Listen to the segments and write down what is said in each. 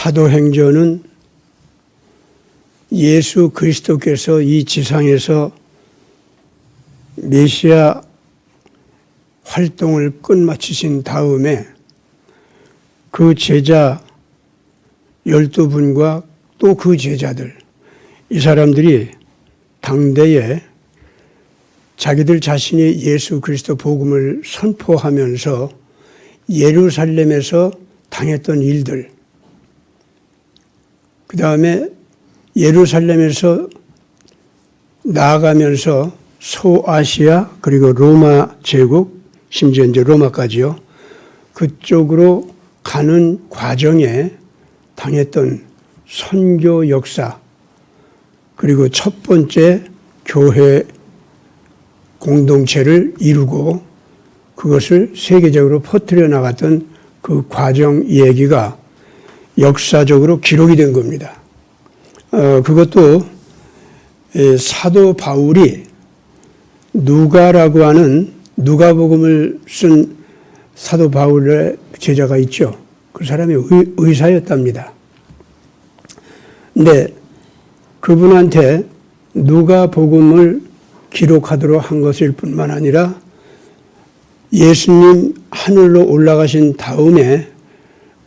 사도행전은 예수 그리스도께서 이 지상에서 메시아 활동을 끝마치신 다음에 그 제자 12분과 또 그 제자들, 이 사람들이 당대에 자기들 자신이 예수 그리스도 복음을 선포하면서 예루살렘에서 당했던 일들, 그 다음에 예루살렘에서 나아가면서 소아시아 그리고 로마 제국, 심지어 이제 로마까지요. 그쪽으로 가는 과정에 당했던 선교 역사, 그리고 첫 번째 교회 공동체를 이루고 그것을 세계적으로 퍼뜨려 나갔던 그 과정 얘기가 역사적으로 기록이 된 겁니다. 그것도 사도 바울이 누가라고 하는 누가복음을 쓴 사도 바울의 제자가 있죠. 그 사람이 의사였답니다. 근데 그분한테 누가복음을 기록하도록 한 것일 뿐만 아니라 예수님 하늘로 올라가신 다음에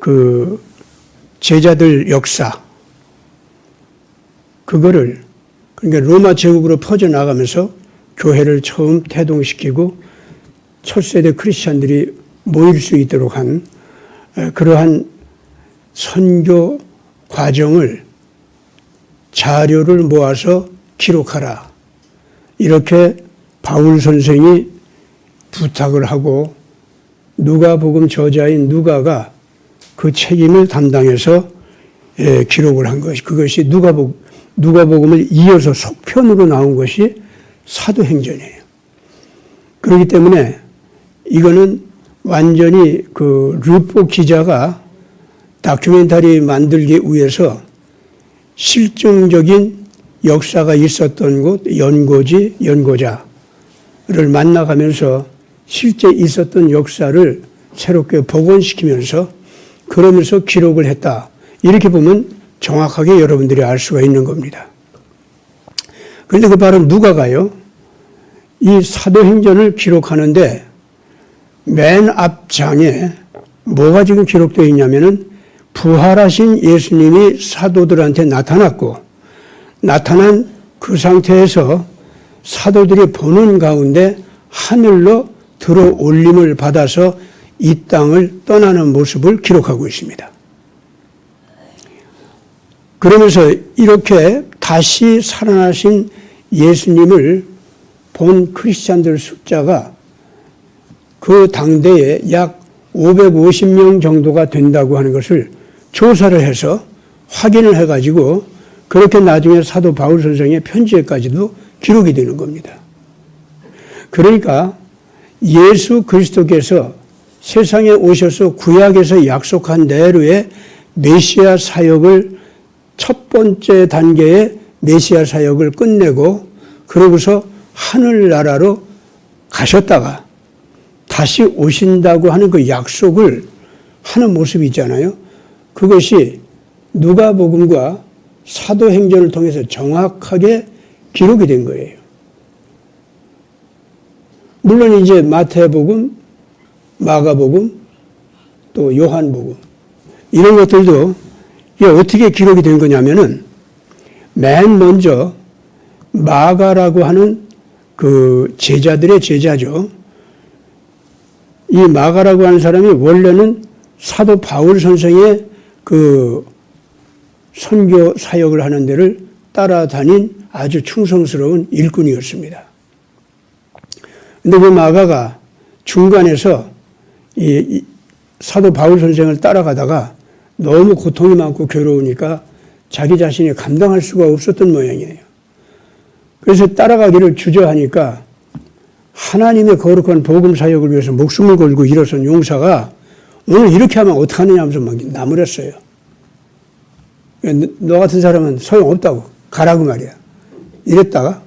그 제자들 역사, 그거를 그러니까 로마 제국으로 퍼져나가면서 교회를 처음 태동시키고 첫 세대 크리스찬들이 모일 수 있도록 한 그러한 선교 과정을 자료를 모아서 기록하라. 이렇게 바울 선생이 부탁을 하고 누가복음 저자인 누가가 그 책임을 담당해서 기록을 한 것이, 그것이 누가복음을 이어서 속편으로 나온 것이 사도행전이에요. 그렇기 때문에 이거는 완전히 그 르포 기자가 다큐멘터리 만들기 위해서 실증적인 역사가 있었던 곳, 연고자를 만나가면서 실제 있었던 역사를 새롭게 복원시키면서 그러면서 기록을 했다. 이렇게 보면 정확하게 여러분들이 알 수가 있는 겁니다. 그런데 그 바로 누가가요, 이 사도행전을 기록하는데 맨 앞장에 뭐가 지금 기록되어 있냐면은 부활하신 예수님이 사도들한테 나타났고, 나타난 그 상태에서 사도들이 보는 가운데 하늘로 들어 올림을 받아서 이 땅을 떠나는 모습을 기록하고 있습니다. 그러면서 이렇게 다시 살아나신 예수님을 본 크리스찬들 숫자가 그 당대에 약 550명 정도가 된다고 하는 것을 조사를 해서 확인을 해가지고 그렇게 나중에 사도 바울 선생의 편지에까지도 기록이 되는 겁니다. 그러니까 예수 그리스도께서 세상에 오셔서 구약에서 약속한 대로의 메시아 사역을 첫 번째 단계의 메시아 사역을 끝내고 그러고서 하늘나라로 가셨다가 다시 오신다고 하는 그 약속을 하는 모습이 있잖아요. 그것이 누가복음과 사도행전을 통해서 정확하게 기록이 된 거예요. 물론 이제 마태복음, 마가복음, 또 요한복음 이런 것들도 이게 어떻게 기록이 된 거냐면은 맨 먼저 마가라고 하는 그 제자들의 제자죠. 이 마가라고 하는 사람이 원래는 사도 바울 선생의 그 선교 사역을 하는 데를 따라다닌 아주 충성스러운 일꾼이었습니다. 근데 그 마가가 중간에서 이 사도 바울 선생을 따라가다가 너무 고통이 많고 괴로우니까 자기 자신이 감당할 수가 없었던 모양이에요. 그래서 따라가기를 주저하니까 하나님의 거룩한 복음 사역을 위해서 목숨을 걸고 일어선 용사가 오늘 이렇게 하면 어떡하느냐 하면서 막 나무랬어요. 너 같은 사람은 소용없다고 가라고 말이야. 이랬다가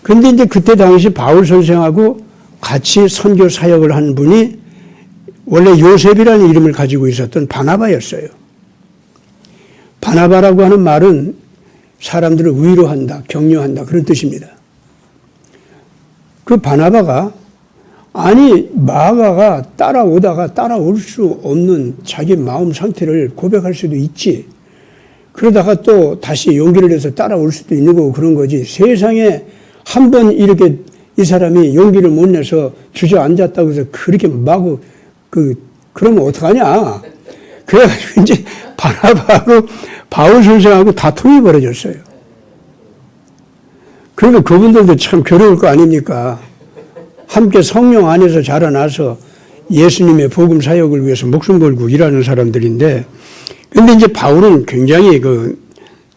근데 이제 그때 당시 바울 선생하고 같이 선교 사역을 한 분이 원래 요셉이라는 이름을 가지고 있었던 바나바였어요. 바나바라고 하는 말은 사람들을 위로한다, 격려한다 그런 뜻입니다. 그 바나바가 아니 마가가 따라오다가 따라올 수 없는 자기 마음 상태를 고백할 수도 있지. 그러다가 또 다시 용기를 내서 따라올 수도 있는 거고 그런 거지. 세상에 한 번 이렇게 이 사람이 용기를 못 내서 주저앉았다고 해서 그렇게 마구 그러면 어떡하냐. 그래가지고 이제 바나바하고 바울 선생하고 다툼이 벌어졌어요. 그러니까 그분들도 참 괴로울 거 아닙니까? 함께 성령 안에서 자라나서 예수님의 복음 사역을 위해서 목숨 걸고 일하는 사람들인데, 근데 이제 바울은 굉장히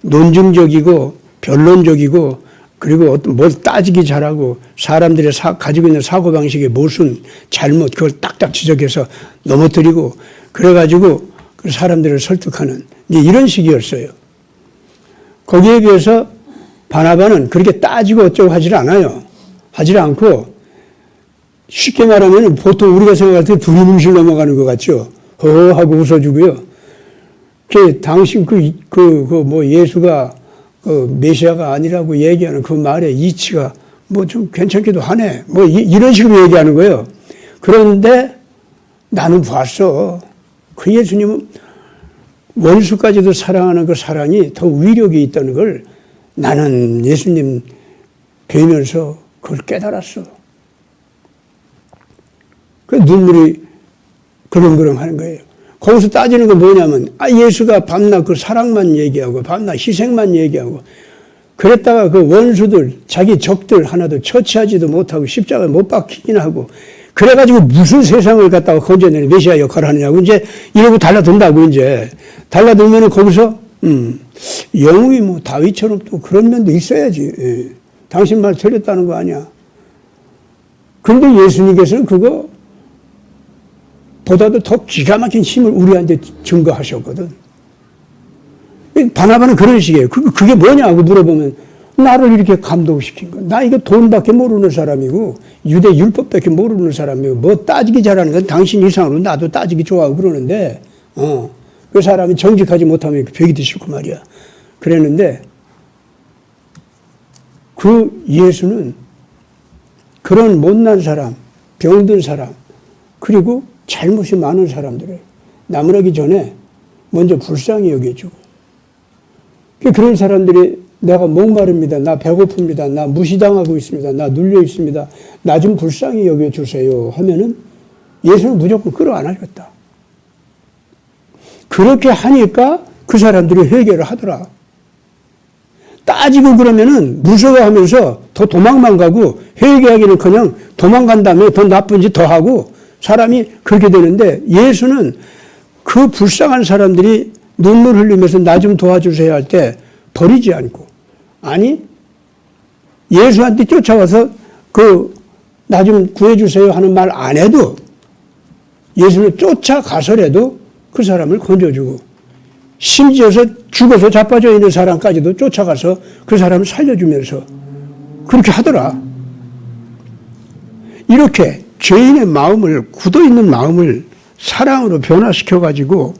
논증적이고 변론적이고 그리고 어떤 뭘 따지기 잘하고 사람들의 가지고 있는 사고방식의 모순, 잘못 그걸 딱딱 지적해서 넘어뜨리고 그래가지고 그 사람들을 설득하는 이제 이런 식이었어요. 거기에 비해서 바나바는 그렇게 따지고 어쩌고 하질 않아요. 하질 않고 쉽게 말하면 보통 우리가 생각할 때 두리뭉실 넘어가는 것 같죠. 허허하고 웃어주고요. 당신 예수가 메시아가 아니라고 얘기하는 그 말의 이치가 뭐 좀 괜찮기도 하네. 뭐 이런 식으로 얘기하는 거예요. 그런데 나는 봤어. 그 예수님은 원수까지도 사랑하는 그 사랑이 더 위력이 있다는 걸 나는 예수님 뵈면서 그걸 깨달았어. 그 눈물이 그렁그렁 하는 거예요. 거기서 따지는 건 뭐냐면, 예수가 밤낮 그 사랑만 얘기하고, 밤낮 희생만 얘기하고, 그랬다가 그 원수들, 자기 적들 하나도 처치하지도 못하고, 십자가에 못 박히긴 하고, 그래가지고 무슨 세상을 갖다가 건져내는 메시아 역할을 하느냐고, 이제 이러고 달라든다고, 이제. 달라들면은 거기서, 영웅이 뭐 다윗처럼 또 그런 면도 있어야지. 예. 당신 말 틀렸다는 거 아니야. 그런데 예수님께서는 그거, 보다도 더 기가 막힌 힘을 우리한테 증거하셨거든. 바나바는 그런 식이에요. 그게 뭐냐고 물어보면 나를 이렇게 감동시킨 거. 나 이거 돈밖에 모르는 사람이고 유대 율법밖에 모르는 사람이고 뭐 따지기 잘하는 건 당신 이상으로 나도 따지기 좋아하고 그러는데 그 사람이 정직하지 못하면 벽이 싫고 말이야. 그랬는데 그 예수는 그런 못난 사람, 병든 사람 그리고 잘못이 많은 사람들을 나무라기 전에 먼저 불쌍히 여겨주고 그런 사람들이 내가 목마릅니다. 나 배고픕니다. 나 무시당하고 있습니다. 나 눌려 있습니다. 나 좀 불쌍히 여겨주세요 하면은 예수는 무조건 끌어안아줬다. 그렇게 하니까 그 사람들이 회개를 하더라. 따지고 그러면은 무서워하면서 더 도망만 가고 회개하기는 그냥 도망간 다음에 더 나쁜 짓 더 하고 사람이 그렇게 되는데 예수는 그 불쌍한 사람들이 눈물 흘리면서 나 좀 도와주세요 할 때 버리지 않고 아니 예수한테 쫓아와서 나 좀 구해주세요 하는 말 안 해도 예수를 쫓아가서라도 그 사람을 건져주고 심지어서 죽어서 자빠져 있는 사람까지도 쫓아가서 그 사람을 살려주면서 그렇게 하더라. 이렇게 죄인의 마음을 굳어있는 마음을 사랑으로 변화시켜가지고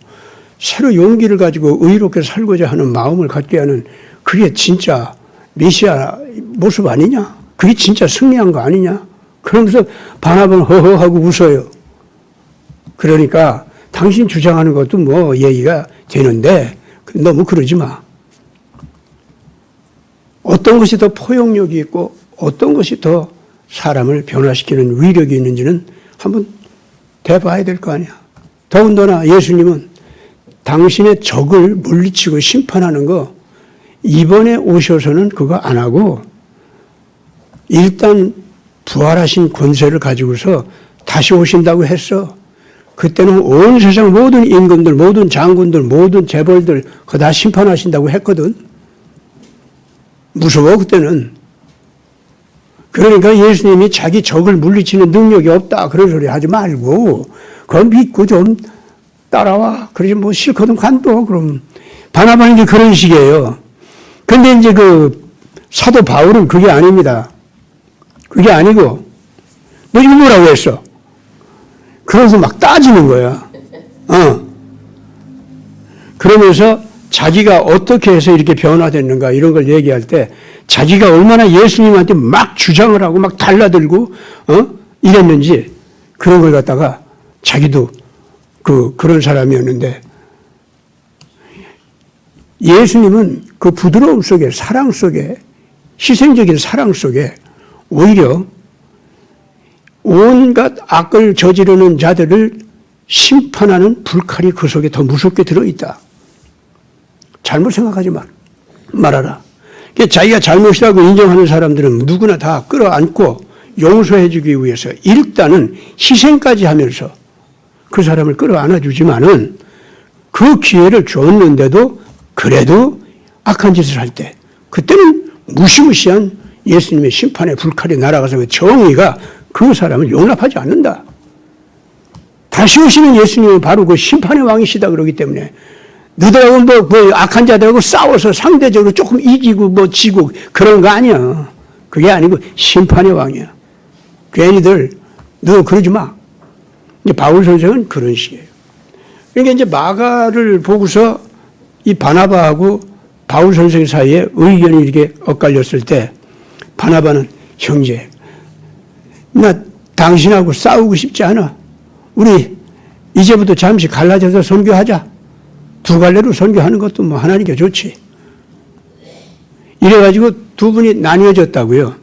새로 용기를 가지고 의롭게 살고자 하는 마음을 갖게 하는 그게 진짜 메시아 모습 아니냐? 그게 진짜 승리한 거 아니냐? 그러면서 바나바는 허허하고 웃어요. 그러니까 당신 주장하는 것도 뭐 얘기가 되는데 너무 그러지 마. 어떤 것이 더 포용력이 있고 어떤 것이 더 사람을 변화시키는 위력이 있는지는 한번 대봐야 될 거 아니야. 더군다나 예수님은 당신의 적을 물리치고 심판하는 거 이번에 오셔서는 그거 안 하고 일단 부활하신 권세를 가지고서 다시 오신다고 했어. 그때는 온 세상 모든 임금들, 모든 장군들, 모든 재벌들 그거 다 심판하신다고 했거든. 무서워 그때는. 그러니까 예수님이 자기 적을 물리치는 능력이 없다 그런 소리 하지 말고 그거 믿고 좀 따라와. 그러지 뭐 싫거든 간도 그럼. 바나바는 이제 그런 식이에요. 근데 이제 사도 바울은 그게 아닙니다. 그게 아니고 너 지금 뭐라고 했어? 그러면서 막 따지는 거야. 그러면서 자기가 어떻게 해서 이렇게 변화됐는가 이런 걸 얘기할 때 자기가 얼마나 예수님한테 막 주장을 하고 막 달라들고 이랬는지 그런 걸 갖다가 자기도 그런 사람이었는데 예수님은 그 부드러움 속에 사랑 속에 희생적인 사랑 속에 오히려 온갖 악을 저지르는 자들을 심판하는 불칼이 그 속에 더 무섭게 들어있다. 잘못 생각하지 말아라. 자기가 잘못이라고 인정하는 사람들은 누구나 다 끌어안고 용서해 주기 위해서 일단은 희생까지 하면서 그 사람을 끌어안아 주지만은 그 기회를 줬는데도 그래도 악한 짓을 할 때 그때는 무시무시한 예수님의 심판의 불칼이 날아가서 정의가 그 사람을 용납하지 않는다. 다시 오시는 예수님은 바로 그 심판의 왕이시다 그러기 때문에 너희들하고 뭐 악한 자들하고 싸워서 상대적으로 조금 이기고 뭐 지고 그런 거 아니야. 그게 아니고 심판의 왕이야. 괜히들 너 그러지 마. 이제 바울 선생은 그런 식이에요. 그러니까 이제 마가를 보고서 이 바나바하고 바울 선생 사이에 의견이 이렇게 엇갈렸을 때 바나바는 형제, 나 당신하고 싸우고 싶지 않아. 우리 이제부터 잠시 갈라져서 선교하자. 두 갈래로 선교하는 것도 뭐 하나님께 좋지. 이래가지고 두 분이 나뉘어졌다고요.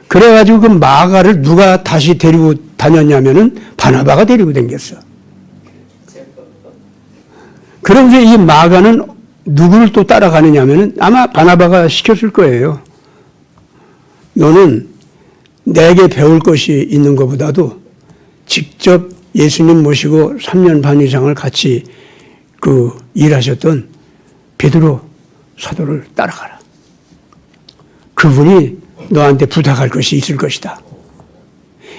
그래가지고 그 마가를 누가 다시 데리고 다녔냐면은 바나바가 데리고 다녔어. 그러면서 이 마가는 누구를 또 따라가느냐면은 아마 바나바가 시켰을 거예요. 너는 내게 배울 것이 있는 것보다도 직접 예수님 모시고 3년 반 이상을 같이 일하셨던 베드로 사도를 따라가라. 그분이 너한테 부탁할 것이 있을 것이다.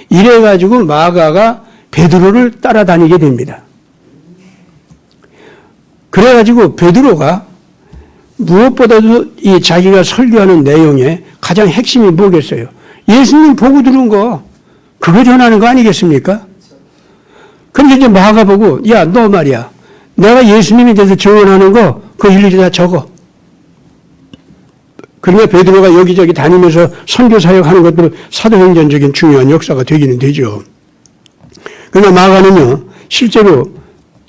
이래가지고 마가가 베드로를 따라다니게 됩니다. 그래가지고 베드로가 무엇보다도 이 자기가 설교하는 내용에 가장 핵심이 뭐겠어요? 예수님 보고 들은 거, 그거 전하는 거 아니겠습니까? 그런데 이제 마가 보고, 야, 너 말이야. 내가 예수님에 대해서 증언하는 거, 그거 일일이 다 적어. 그러니까 베드로가 여기저기 다니면서 선교 사역하는 것도 사도행전적인 중요한 역사가 되기는 되죠. 그러나 마가는요, 실제로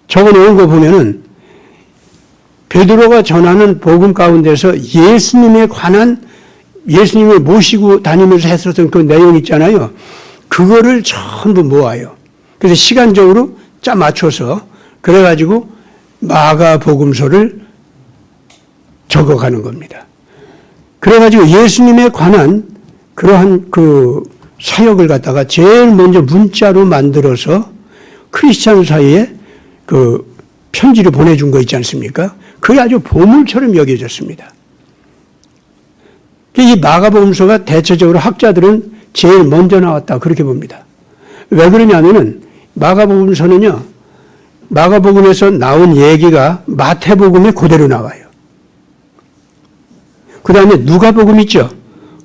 적어놓은 거 보면은 베드로가 전하는 복음 가운데서 예수님에 관한 예수님을 모시고 다니면서 했었던 그 내용 있잖아요. 그거를 전부 모아요. 그래서 시간적으로 짜 맞춰서 그래가지고 마가복음서를 적어가는 겁니다. 그래가지고 예수님에 관한 그러한 그 사역을 갖다가 제일 먼저 문자로 만들어서 크리스찬 사이에 그 편지를 보내준 거 있지 않습니까? 그게 아주 보물처럼 여겨졌습니다. 이 마가복음서가 대체적으로 학자들은 제일 먼저 나왔다 그렇게 봅니다. 왜 그러냐면은 마가복음서는요, 마가복음에서 나온 얘기가 마태복음에 그대로 나와요. 그 다음에 누가복음 있죠?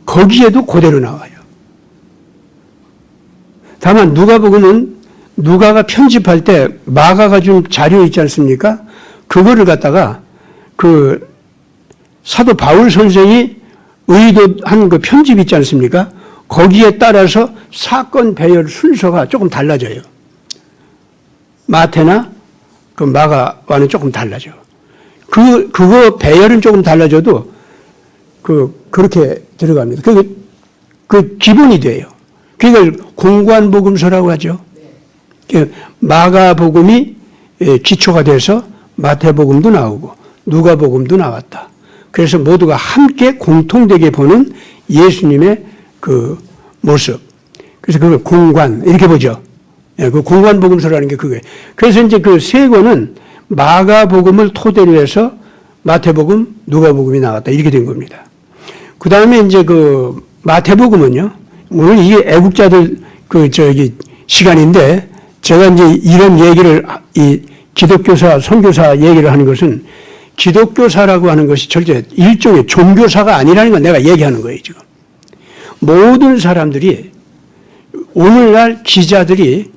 거기에도 그대로 나와요. 다만 누가복음은 누가가 편집할 때 마가가 준 자료 있지 않습니까? 그거를 갖다가 그 사도 바울 선생이 의도한 그 편집 있지 않습니까? 거기에 따라서 사건 배열 순서가 조금 달라져요. 마태나 그 마가와는 조금 달라져. 그거 배열은 조금 달라져도 그렇게 들어갑니다. 그 기본이 돼요. 그걸 공관복음서라고 하죠. 마가복음이 기초가 돼서 마태복음도 나오고 누가복음도 나왔다. 그래서 모두가 함께 공통되게 보는 예수님의 그 모습. 그래서 그걸 공관 이렇게 보죠. 그 공관복음서라는 게 그거예요. 그래서 이제 그 세 권은 마가복음을 토대로 해서 마태복음, 누가복음이 나왔다 이렇게 된 겁니다. 그 다음에 이제 그 마태복음은요. 오늘 이게 애국자들 시간인데 제가 이제 이런 얘기를 이 기독교사, 선교사 얘기를 하는 것은 기독교사라고 하는 것이 절대 일종의 종교사가 아니라는 걸 내가 얘기하는 거예요, 지금. 모든 사람들이, 오늘날 기자들이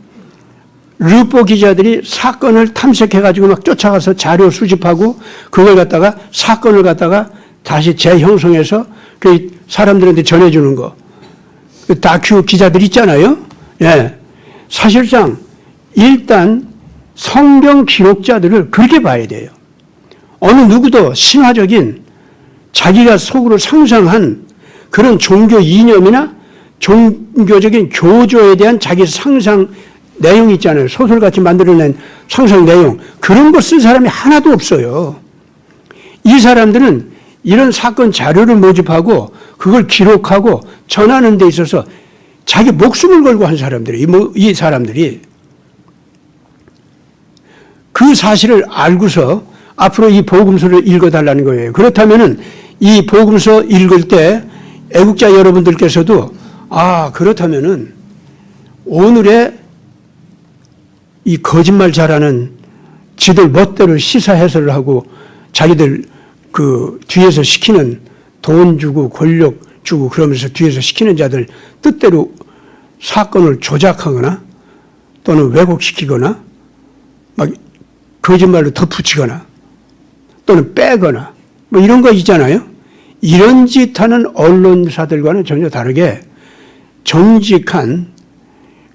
르포 기자들이 사건을 탐색해가지고 막 쫓아가서 자료 수집하고 그걸 갖다가 사건을 갖다가 다시 재형성해서 그 사람들한테 전해주는 거. 그 다큐 기자들 있잖아요. 예. 사실상 일단 성경 기록자들을 그렇게 봐야 돼요. 어느 누구도 신화적인 자기가 속으로 상상한 그런 종교 이념이나 종교적인 교조에 대한 자기 상상 내용 있잖아요. 소설같이 만들어낸 상상 내용. 그런 거 쓴 사람이 하나도 없어요. 이 사람들은 이런 사건 자료를 모집하고 그걸 기록하고 전하는 데 있어서 자기 목숨을 걸고 한 사람들이, 이 사람들이 그 사실을 알고서 앞으로 이 복음서를 읽어달라는 거예요. 그렇다면은 이 복음서 읽을 때 애국자 여러분들께서도 그렇다면은 오늘의 이 거짓말 잘하는 지들 멋대로 시사 해설을 하고 자기들 그 뒤에서 시키는 돈 주고 권력 주고 그러면서 뒤에서 시키는 자들 뜻대로 사건을 조작하거나 또는 왜곡시키거나 막 거짓말로 덧붙이거나 또는 빼거나 뭐 이런 거 있잖아요. 이런 짓 하는 언론사들과는 전혀 다르게 정직한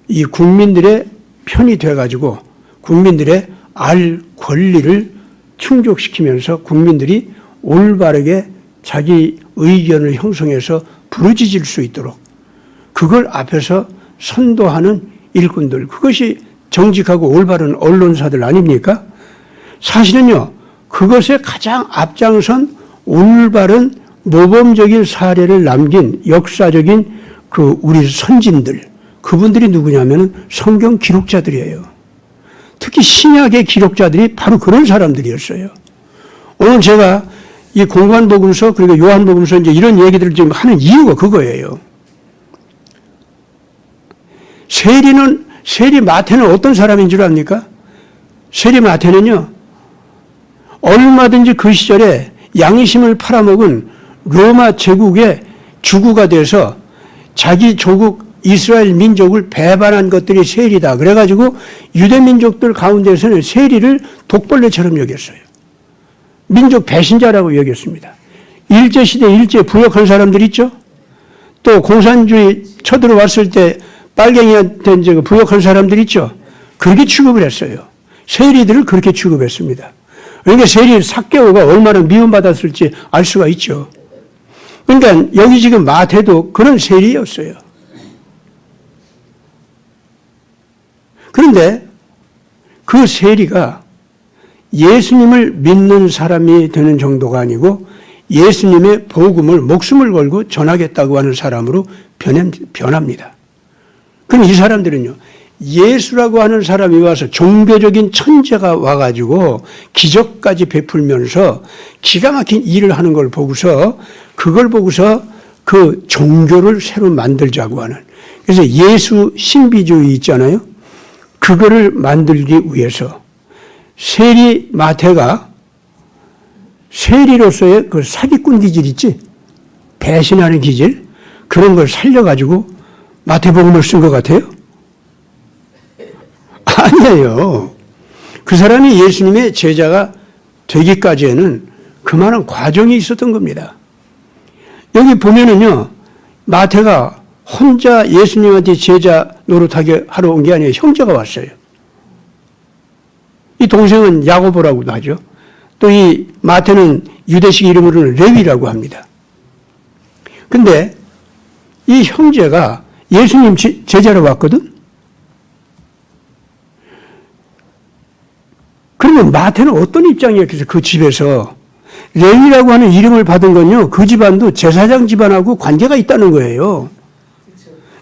이 국민들의 편이 돼가지고 국민들의 알 권리를 충족시키면서 국민들이 올바르게 자기 의견을 형성해서 부르짖을 수 있도록 그걸 앞에서 선도하는 일꾼들, 그것이 정직하고 올바른 언론사들 아닙니까? 사실은요, 그것에 가장 앞장선 올바른 모범적인 사례를 남긴 역사적인 그 우리 선진들, 그분들이 누구냐면은 성경 기록자들이에요. 특히 신약의 기록자들이 바로 그런 사람들이었어요. 오늘 제가 이 공관복음서 그리고 요한복음서 이제 이런 얘기들을 지금 하는 이유가 그거예요. 세리 마태는 어떤 사람인 줄 압니까? 세리 마태는요, 얼마든지 그 시절에 양심을 팔아먹은 로마 제국의 주구가 돼서 자기 조국 이스라엘 민족을 배반한 것들이 세리다. 그래가지고 유대 민족들 가운데서는 세리를 독벌레처럼 여겼어요. 민족 배신자라고 여겼습니다. 일제시대 일제 부역한 사람들 있죠? 또 공산주의 쳐들어왔을 때 빨갱이한테 이제 부역한 사람들 있죠? 그렇게 취급을 했어요. 세리들을 그렇게 취급했습니다. 그러니까 세리 삭개오가 얼마나 미움받았을지 알 수가 있죠. 그러니까 여기 지금 마태도 그런 세리였어요. 그런데 그 세리가 예수님을 믿는 사람이 되는 정도가 아니고 예수님의 복음을 목숨을 걸고 전하겠다고 하는 사람으로 변합니다. 그럼 이 사람들은요, 예수라고 하는 사람이 와서 종교적인 천재가 와가지고 기적까지 베풀면서 기가 막힌 일을 하는 걸 보고서 그걸 보고서 그 종교를 새로 만들자고 하는, 그래서 예수 신비주의 있잖아요. 그거를 만들기 위해서 세리 마태가 세리로서의 그 사기꾼 기질 있지? 배신하는 기질? 그런 걸 살려가지고 마태복음을 쓴 것 같아요? 아니에요. 그 사람이 예수님의 제자가 되기까지에는 그만한 과정이 있었던 겁니다. 여기 보면은요, 마태가 혼자 예수님한테 제자 노릇하게 하러 온 게 아니에요. 형제가 왔어요. 이 동생은 야고보라고도 하죠. 또 이 마태는 유대식 이름으로는 레위라고 합니다. 근데 이 형제가 예수님 제자로 왔거든? 그러면 마태는 어떤 입장이었겠어요? 그 집에서. 레위라고 하는 이름을 받은 건요, 그 집안도 제사장 집안하고 관계가 있다는 거예요.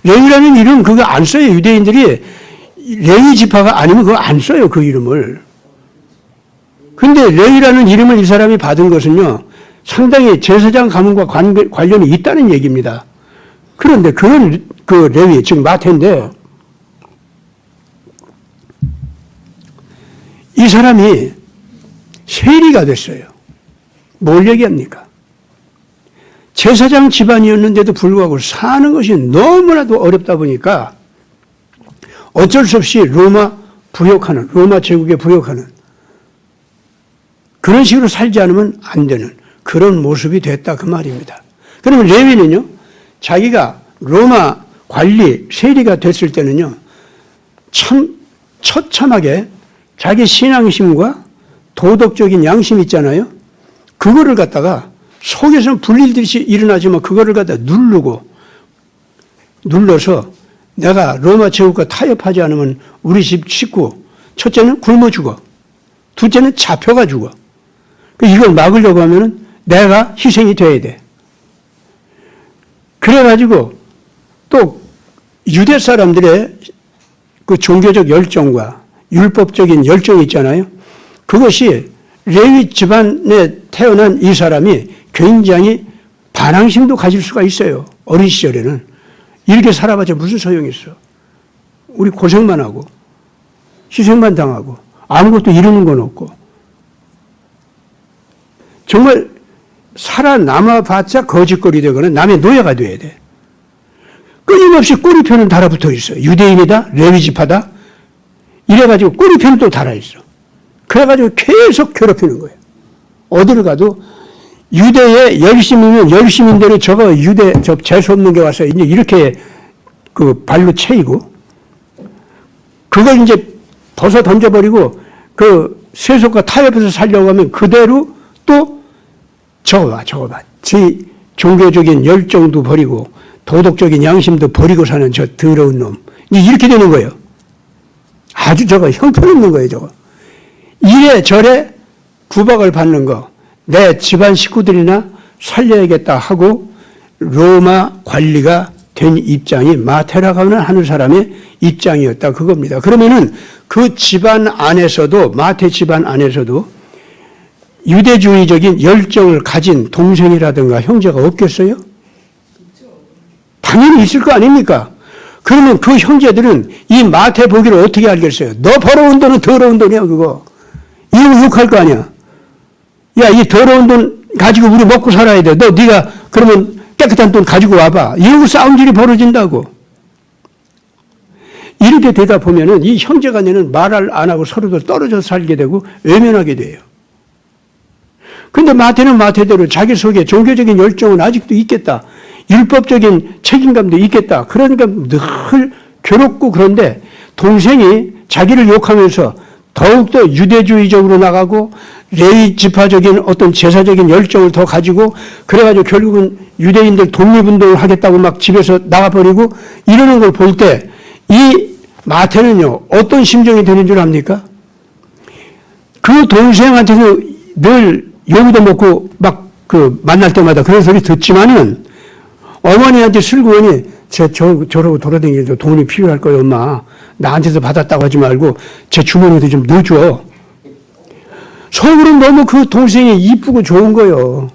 레위라는 이름 그거 안 써요. 유대인들이 레위 지파가 아니면 그거 안 써요. 그 이름을. 근데 레위라는 이름을 이 사람이 받은 것은요, 상당히 제사장 가문과 관련이 있다는 얘기입니다. 그런데 그런 그 레위, 즉 마태인데, 이 사람이 세리가 됐어요. 뭘 얘기합니까? 제사장 집안이었는데도 불구하고 사는 것이 너무나도 어렵다 보니까 어쩔 수 없이 로마 부역하는, 로마 제국에 부역하는 그런 식으로 살지 않으면 안 되는 그런 모습이 됐다 그 말입니다. 그러면 레위는요, 자기가 로마 관리, 세리가 됐을 때는요, 참 처참하게 자기 신앙심과 도덕적인 양심 있잖아요. 그거를 갖다가 속에서는 불일듯이 일어나지만 그거를 갖다 눌러서 내가 로마 제국과 타협하지 않으면 우리 집 식구, 첫째는 굶어 죽어. 둘째는 잡혀가 죽어. 이걸 막으려고 하면은 내가 희생이 돼야 돼. 그래가지고 또 유대 사람들의 그 종교적 열정과 율법적인 열정이 있잖아요. 그것이 레위 집안에 태어난 이 사람이 굉장히 반항심도 가질 수가 있어요. 어린 시절에는. 이렇게 살아봤자 무슨 소용이 있어. 우리 고생만 하고 희생만 당하고 아무것도 이루는 건 없고 정말 살아남아봤자 거짓거리 되거나 남의 노예가 돼야 돼. 끊임없이 꼬리표는 달아붙어 있어. 유대인이다, 레위지파다. 이래가지고 꼬리표는 또 달아있어. 그래가지고 계속 괴롭히는 거예요. 어디를 가도 유대의 열심이면 열심인대로 저거 유대 재수없는 게 와서 이제 이렇게 그 발로 채이고 그걸 이제 벗어 던져버리고 그 세속과 타협해서 살려고 하면 그대로 또 저거 봐. 지 종교적인 열정도 버리고 도덕적인 양심도 버리고 사는 저 더러운 놈. 이렇게 되는 거예요. 아주 저거 형편없는 거예요, 저거. 이래저래 구박을 받는 거. 내 집안 식구들이나 살려야겠다 하고 로마 관리가 된 입장이 마테라가 하는 사람의 입장이었다 그겁니다. 그러면은 그 집안 안에서도 마테 집안 안에서도 유대주의적인 열정을 가진 동생이라든가 형제가 없겠어요? 당연히 있을 거 아닙니까? 그러면 그 형제들은 이 마태 보기를 어떻게 알겠어요? 너 벌어온 돈은 더러운 돈이야 그거. 이러고 욕할 거 아니야. 야, 이 더러운 돈 가지고 우리 먹고 살아야 돼. 네가 그러면 깨끗한 돈 가지고 와봐. 이러고 싸움질이 벌어진다고. 이렇게 되다 보면은 이 형제간에는 말을 안 하고 서로들 떨어져 살게 되고 외면하게 돼요. 근데 마태는 마태대로 자기 속에 종교적인 열정은 아직도 있겠다. 율법적인 책임감도 있겠다. 그러니까 늘 괴롭고 그런데 동생이 자기를 욕하면서 더욱더 유대주의적으로 나가고 레위 지파적인 어떤 제사적인 열정을 더 가지고 그래가지고 결국은 유대인들 독립운동을 하겠다고 막 집에서 나가버리고 이러는 걸 볼 때 이 마태는요 어떤 심정이 되는 줄 압니까? 그 동생한테는 늘 욕도 먹고 막 그 만날 때마다 그런 소리 듣지만은 어머니한테 슬그머니 저러고 돌아다니는데 돈이 필요할 거예요 엄마. 나한테서 받았다고 하지 말고 제 주머니에도 좀 넣어줘. 속으로 너무 그 동생이 이쁘고 좋은 거예요.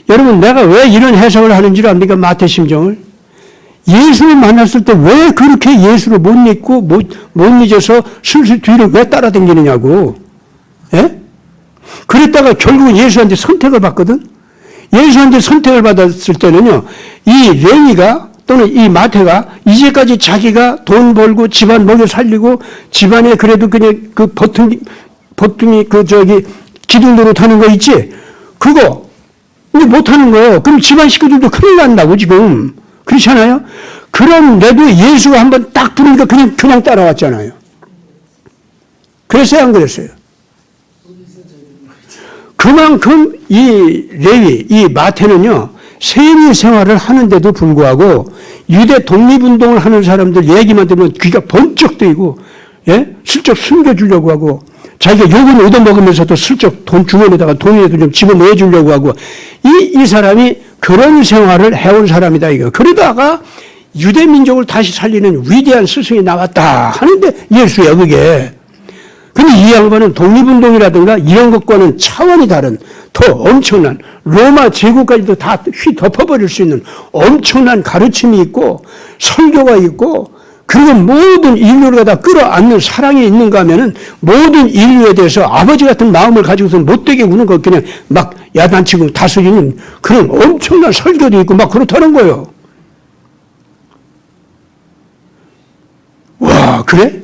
여러분 내가 왜 이런 해석을 하는지 압니까? 마태 심정을. 예수를 만났을 때 왜 그렇게 예수를 못 믿고 못 잊어서 슬슬 뒤를 왜 따라다니느냐고. 예? 그랬다가 결국은 예수한테 선택을 받거든. 예수한테 선택을 받았을 때는요. 이 레위가 또는 이 마태가 이제까지 자기가 돈 벌고 집안 먹여 살리고 집안에 그래도 그냥 그 버튼이 기둥 노릇하는 거 있지? 그거 근데 못하는 거예요. 그럼 집안 식구들도 큰일 난다고 지금. 그렇지 않아요? 그런데도 예수가 한번 딱 부르니까 그냥 따라왔잖아요. 그랬어요, 안 그랬어요? 그만큼 이 레위, 이 마태는요, 세리 생활을 하는데도 불구하고 유대 독립운동을 하는 사람들 얘기만 들으면 귀가 번쩍 뜨이고, 예? 슬쩍 숨겨주려고 하고, 자기가 욕을 얻어먹으면서도 슬쩍 돈 주머니에다가 돈이라도 좀 집어넣어주려고 하고, 이 사람이 그런 생활을 해온 사람이다, 이거. 그러다가 유대 민족을 다시 살리는 위대한 스승이 나왔다 하는데 예수야, 그게. 근데 이 양반은 독립운동이라든가 이런 것과는 차원이 다른 더 엄청난 로마 제국까지도 다 휘덮어버릴 수 있는 엄청난 가르침이 있고 설교가 있고 그리고 모든 인류를 다 끌어안는 사랑이 있는가 하면은 모든 인류에 대해서 아버지 같은 마음을 가지고서 못되게 우는 것 그냥 막 야단치고 다스리는 그런 엄청난 설교도 있고 막 그렇다는 거예요. 와, 그래?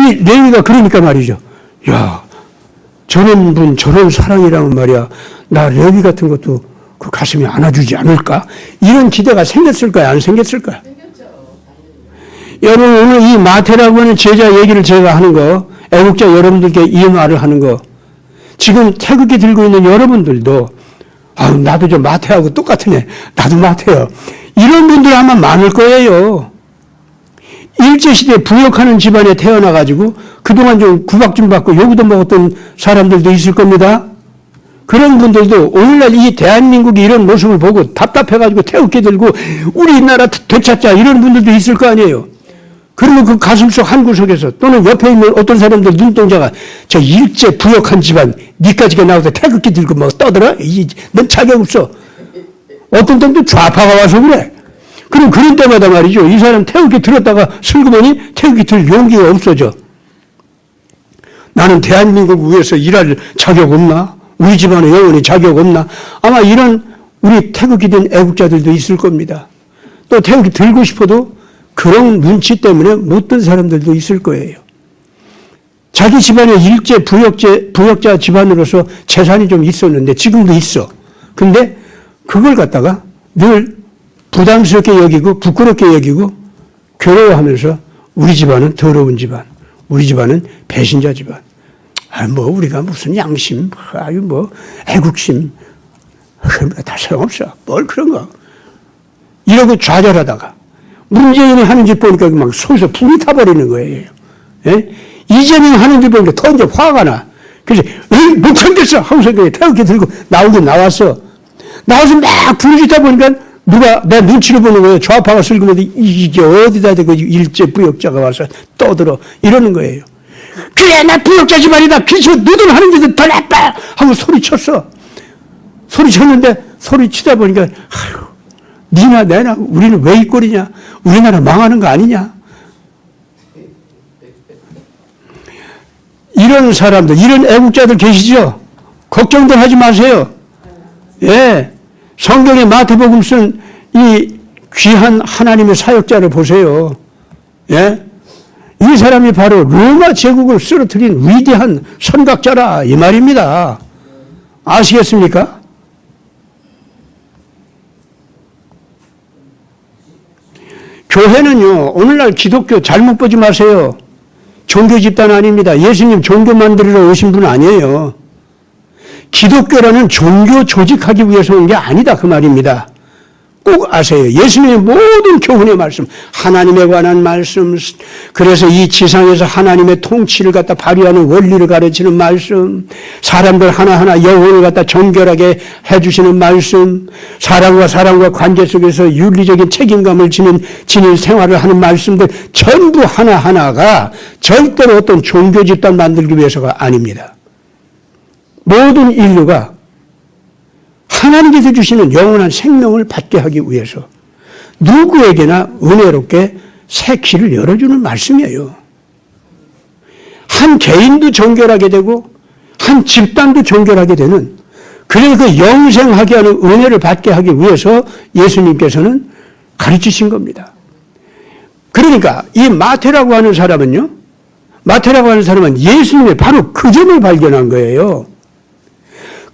이 레위가 그러니까 말이죠. 야, 저런 분, 저런 사랑이라면 말이야. 나 레위 같은 것도 그 가슴에 안아주지 않을까? 이런 기대가 생겼을까요? 안 생겼을까요? 여러분, 오늘 이 마태라고 하는 제자 얘기를 제가 하는 거, 애국자 여러분들께 이 말을 하는 거, 지금 태극기 들고 있는 여러분들도, 아, 나도 저 마태하고 똑같으네. 나도 마태요. 이런 분들 아마 많을 거예요. 일제시대에 부역하는 집안에 태어나가지고 그동안 좀 구박 좀 받고 요구도 먹었던 사람들도 있을 겁니다. 그런 분들도 오늘날 이 대한민국이 이런 모습을 보고 답답해가지고 태극기 들고 우리나라 되찾자 이런 분들도 있을 거 아니에요. 그러면 그 가슴속 한 구석에서 또는 옆에 있는 어떤 사람들 눈동자가 저 일제 부역한 집안 니까지가 나와서 태극기 들고 막 떠들어? 넌 자격 없어. 어떤 때는 또 좌파가 와서 그래. 그럼 그런 때마다 말이죠. 이 사람 태극기 들었다가 슬그머니 태극기 들 용기가 없어져. 나는 대한민국 위해서 일할 자격 없나? 우리 집안에 영원히 자격 없나? 아마 이런 우리 태극기 든 애국자들도 있을 겁니다. 또 태극기 들고 싶어도 그런 눈치 때문에 못 든 사람들도 있을 거예요. 자기 집안에 일제 부역자 집안으로서 재산이 좀 있었는데 지금도 있어. 근데 그걸 갖다가 늘 부담스럽게 여기고 부끄럽게 여기고 괴로워하면서 우리 집안은 더러운 집안, 우리 집안은 배신자 집안. 아, 뭐 우리가 무슨 양심, 아유 뭐 애국심, 다 소용없어. 뭘 그런 거. 이러고 좌절하다가 문재인이 하는 짓 보니까 막 속에서 불이 타버리는 거예요. 예? 이재명이 하는 짓 보니까 더 이제 화가 나. 그래서 못 참겠어 하고서 태극기 들고 나오긴 나왔어. 나와서 막 부르짖다 보니까 누가 내 눈치를 보는 거예요. 좌파가 슬그머니 이게 어디다 대고 일제 부역자가 와서 떠들어 이러는 거예요. 그래 나 부역자 집안이다. 그래서 너들 하는 짓은 더 나빠 하고 소리쳤어. 소리쳤는데 소리치다 보니까 아휴 니나 내나 우리는 왜 이 꼴이냐. 우리나라 망하는 거 아니냐. 이런 사람들 이런 애국자들 계시죠. 걱정들 하지 마세요. 예. 성경의 마태복음 쓴 이 귀한 하나님의 사역자를 보세요. 예? 이 사람이 바로 로마 제국을 쓰러뜨린 위대한 선각자라 이 말입니다. 아시겠습니까? 교회는요, 오늘날 기독교 잘못 보지 마세요. 종교 집단 아닙니다. 예수님 종교 만들러 오신 분 아니에요. 기독교라는 종교 조직하기 위해서 온 게 아니다 그 말입니다. 꼭 아세요. 예수님의 모든 교훈의 말씀, 하나님에 관한 말씀, 그래서 이 지상에서 하나님의 통치를 갖다 발휘하는 원리를 가르치는 말씀, 사람들 하나하나 영혼을 갖다 정결하게 해주시는 말씀, 사람과 관계 속에서 윤리적인 책임감을 지닌 생활을 하는 말씀들 전부 하나하나가 절대로 어떤 종교 집단 만들기 위해서가 아닙니다. 모든 인류가 하나님께서 주시는 영원한 생명을 받게 하기 위해서 누구에게나 은혜롭게 새 길을 열어주는 말씀이에요. 한 개인도 정결하게 되고 한 집단도 정결하게 되는, 그래서 그 영생하게 하는 은혜를 받게 하기 위해서 예수님께서는 가르치신 겁니다. 그러니까 이 마태라고 하는 사람은 예수님의 바로 그 점을 발견한 거예요.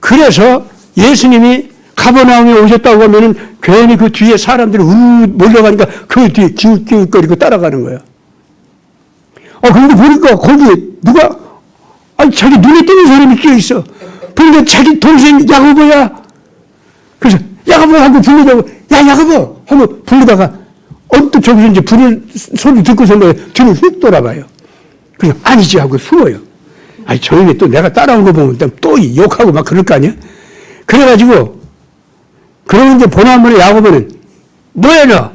그래서 예수님이 가버나움에 오셨다고 하면은 괜히 그 뒤에 사람들이 몰려가니까 그 뒤에 기웃기웃거리고 따라가는 거예요. 그런데 보니까 거기 누가, 자기 눈에 띄는 사람이 끼어있어. 그러니까 자기 동생 야고보야. 그래서 야고보 하고 부르자고, 야, 야고보! 하고 부르다가 언뜻 저기서 이제 소리 듣고서 뒤를 휙 돌아봐요. 그래서 아니지 하고 숨어요. 저놈이 또 내가 따라온 거 보면 또 욕하고 막 그럴 거 아니야? 그래가지고, 그러고 이제 보나마나 야고보는, 뭐야, 너?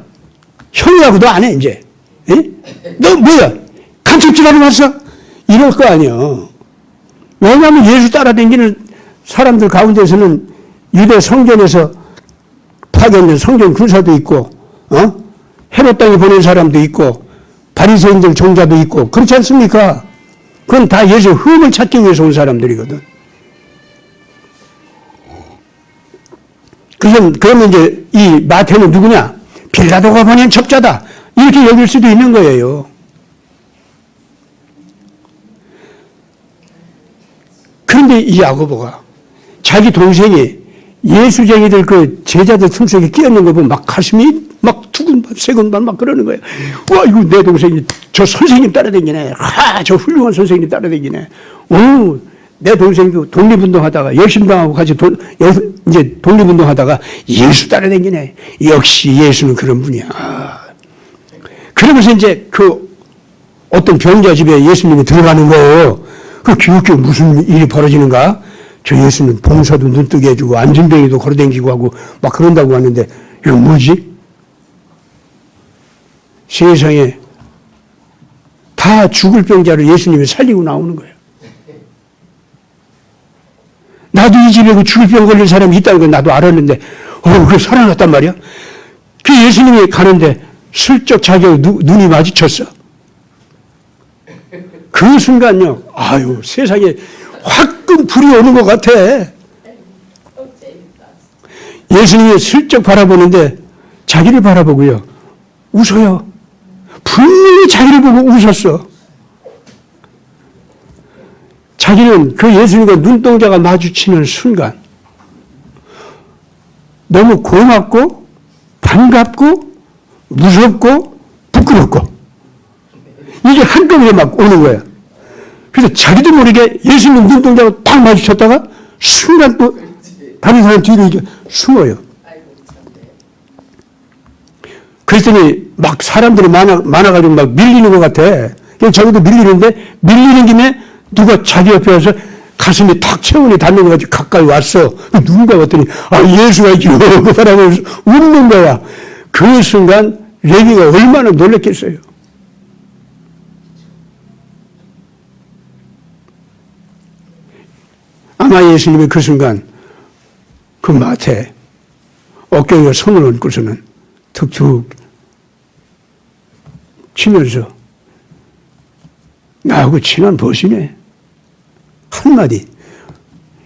형이라고 너 안 해, 이제. 에? 너 뭐야? 간첩질하러 왔어? 이럴 거 아니야. 왜냐하면 예수 따라다니는 사람들 가운데서는 유대 성전에서 파견된 성전 군사도 있고, 헤롯 땅에 보낸 사람도 있고, 바리새인들 종자도 있고, 그렇지 않습니까? 그건 다 예수 흠을 찾기 위해서 온 사람들이거든. 그러면 이제 이 마태는 누구냐? 빌라도가 보낸 첩자다. 이렇게 여길 수도 있는 거예요. 그런데 이 야고보가 자기 동생이 예수쟁이들 그 제자들 틈속에 끼었는 거 보면 막 가슴이 막 두근반 세근반 막 그러는 거예요. 와, 이거 내 동생이 저 선생님 따라다니네. 저 훌륭한 선생님 따라다니네. 오, 내 동생도 독립운동하다가 열심당하고 같이 이제 독립운동하다가 예수 따라다니네. 역시 예수는 그런 분이야. 그러면서 이제 그 어떤 병자 집에 예수님이 들어가는 거예요. 그 기웃기웃 무슨 일이 벌어지는가? 저 예수는 봉사도 눈뜨게 해주고 안진뱅이도 걸어다니고 하고 막 그런다고 하는데 이건 뭐지? 세상에 다 죽을 병자를 예수님이 살리고 나오는 거예요. 나도 이 집에 그 죽을 병 걸린 사람이 있다는 걸 나도 알았는데 그게 살아났단 말이야. 그 예수님이 가는데 슬쩍 자기가 눈이 마주쳤어. 그 순간요, 아유 세상에 화끈 불이 오는 것 같아. 예수님이 슬쩍 바라보는데 자기를 바라보고요 웃어요. 분명히 자기를 보고 웃었어. 자기는 그 예수님과 눈동자가 마주치는 순간 너무 고맙고 반갑고 무섭고 부끄럽고 이게 한꺼번에 막 오는 거야. 그래서 자기도 모르게 예수님 눈동자가 딱 마주쳤다가 순간 또 다른 사람 뒤로 이렇게 숨어요. 그랬더니 막 사람들이 많아가지고 막 밀리는 것 같아. 그래서 자기도 밀리는데 밀리는 김에 누가 자기 옆에 와서 가슴에 탁 체온이 닿는 것 같이 가까이 왔어. 누군가 봤더니 예수가 있죠. 그 사람을 웃는 거야. 그 순간 레위가 얼마나 놀랐겠어요. 아마 예수님이 그 순간 그 마태 어깨에 손을 얹고서는 툭툭 치면서 나하고 친한 벗이네. 한마디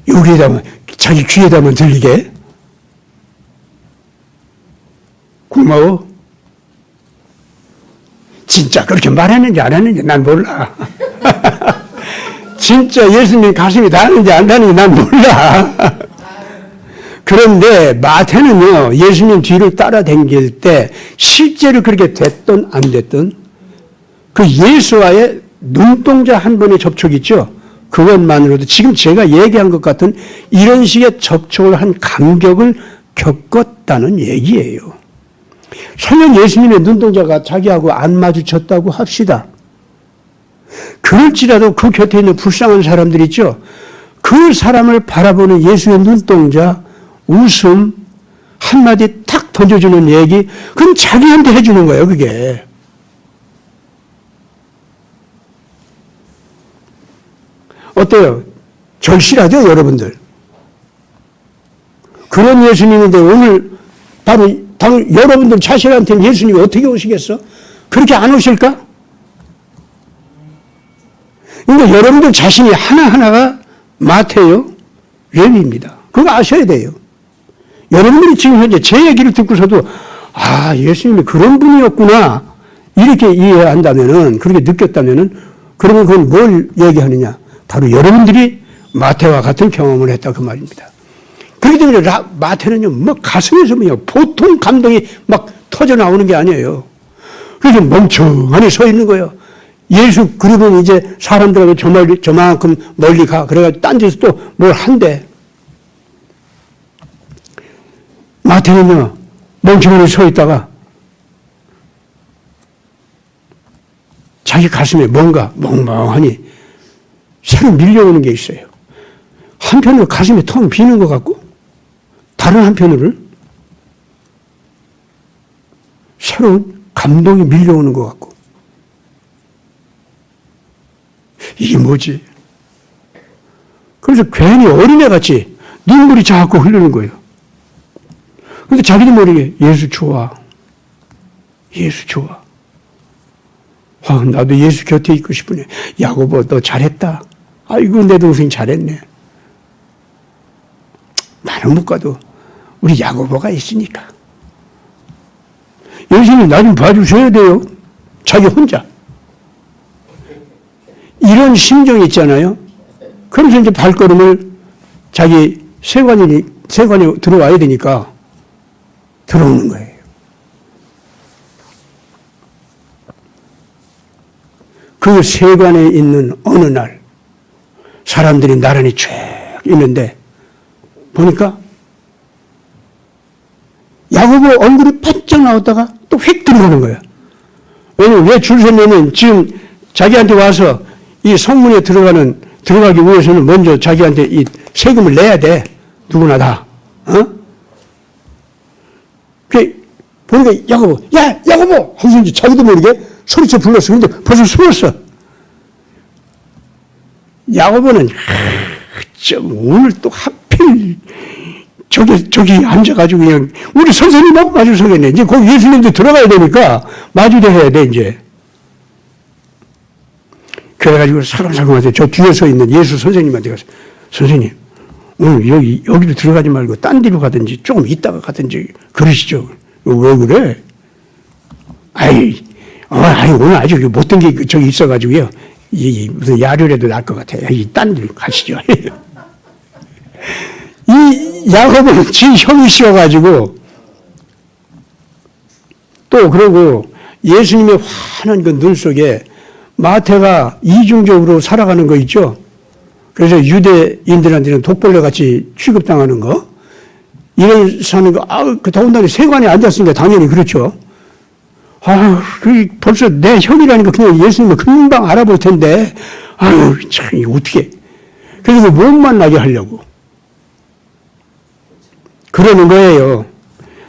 여기에다만 자기 귀에다만 들리게 고마워. 진짜 그렇게 말했는지 안 했는지 난 몰라. 진짜 예수님 가슴이 닿았는지 안 닿았는지 난 몰라. 그런데 마태는요 예수님 뒤를 따라다닐 때 실제로 그렇게 됐든 안 됐든 그 예수와의 눈동자 한 번의 접촉이 있죠. 그것만으로도 지금 제가 얘기한 것 같은 이런 식의 접촉을 한 감격을 겪었다는 얘기예요. 설령 예수님의 눈동자가 자기하고 안 마주쳤다고 합시다. 그럴지라도 그 곁에 있는 불쌍한 사람들 있죠. 그 사람을 바라보는 예수의 눈동자, 웃음, 한마디 탁 던져주는 얘기, 그건 자기한테 해주는 거예요, 그게. 어때요? 절실하죠, 여러분들? 그런 예수님인데 오늘 바로 여러분들 자신한테는 예수님이 어떻게 오시겠어? 그렇게 안 오실까? 그러니까 여러분들 자신이 하나하나가 마태요, 레위입니다. 그거 아셔야 돼요. 여러분들이 지금 현재 제 얘기를 듣고서도 예수님이 그런 분이었구나 이렇게 이해한다면은, 그렇게 느꼈다면은, 그러면 그건 뭘 얘기하느냐? 바로 여러분들이 마태와 같은 경험을 했다 그 말입니다. 그렇기 때문에 마태는요, 뭐 가슴에서 보통 감동이 막 터져 나오는 게 아니에요. 그래서 멍청하니 서 있는 거예요. 예수 그러면 이제 사람들하고 저만큼 멀리 가. 그래가지고 딴 데서 또 뭘 한대. 마태는요, 멍청하니 서 있다가 자기 가슴에 뭔가 멍멍하니 새로 밀려오는 게 있어요. 한편으로 가슴이 텅 비는 것 같고, 다른 한편으로는 새로운 감동이 밀려오는 것 같고, 이게 뭐지? 그래서 괜히 어린애같이 눈물이 자꾸 흐르는 거예요. 근데 자기도 모르게 예수 좋아. 예수 좋아. 나도 예수 곁에 있고 싶으네. 야고보 너 잘했다. 아이고 내 동생 잘했네. 나는 못 가도 우리 야고보가 있으니까. 예수님 나 좀 봐주셔야 돼요. 자기 혼자. 이런 심정이 있잖아요. 그러면서 이제 발걸음을 자기 세관이 들어와야 되니까 들어오는 거예요. 그 세관에 있는 어느 날 사람들이 나란히 쭉 있는데 보니까 야고보 얼굴이 번쩍 나왔다가 또 휙 들어가는 거예요. 왜냐면 왜 줄 서냐면 지금 자기한테 와서 이 성문에 들어가기 위해서는 먼저 자기한테 이 세금을 내야 돼. 누구나 다. 보니까 야고보! 하면서 이제 자기도 모르게 소리쳐 불렀어. 근데 벌써 숨었어. 야고보는, 오늘 또 하필 저기 앉아가지고 그냥 우리 선생님하고 마주 서겠네. 이제 거기 예수님도 들어가야 되니까 마주대해야 돼, 이제. 그래가지고 사람한테 저 뒤에 서 있는 예수 선생님한테 가서 선생님, 오늘 여기로 들어가지 말고 딴 데로 가든지 조금 있다가 가든지 그러시죠. 왜 그래? 오늘 아주 못된 게 저기 있어가지고요. 무슨 야류라도 날 것 같아요. 딴 데로 가시죠. 이 야고보는 지 형이시여가지고 또 그러고 예수님의 환한 그 눈 속에 마태가 이중적으로 살아가는 거 있죠. 그래서 유대인들한테는 독벌레 같이 취급당하는 거, 이런 사는 거, 그 더군다나 세관에 앉았으니까 당연히 그렇죠. 벌써 내 형이라니까 그냥 예수님을 금방 알아볼 텐데, 참, 이거 어떻게. 그래서 못 만나게 하려고. 그러는 거예요.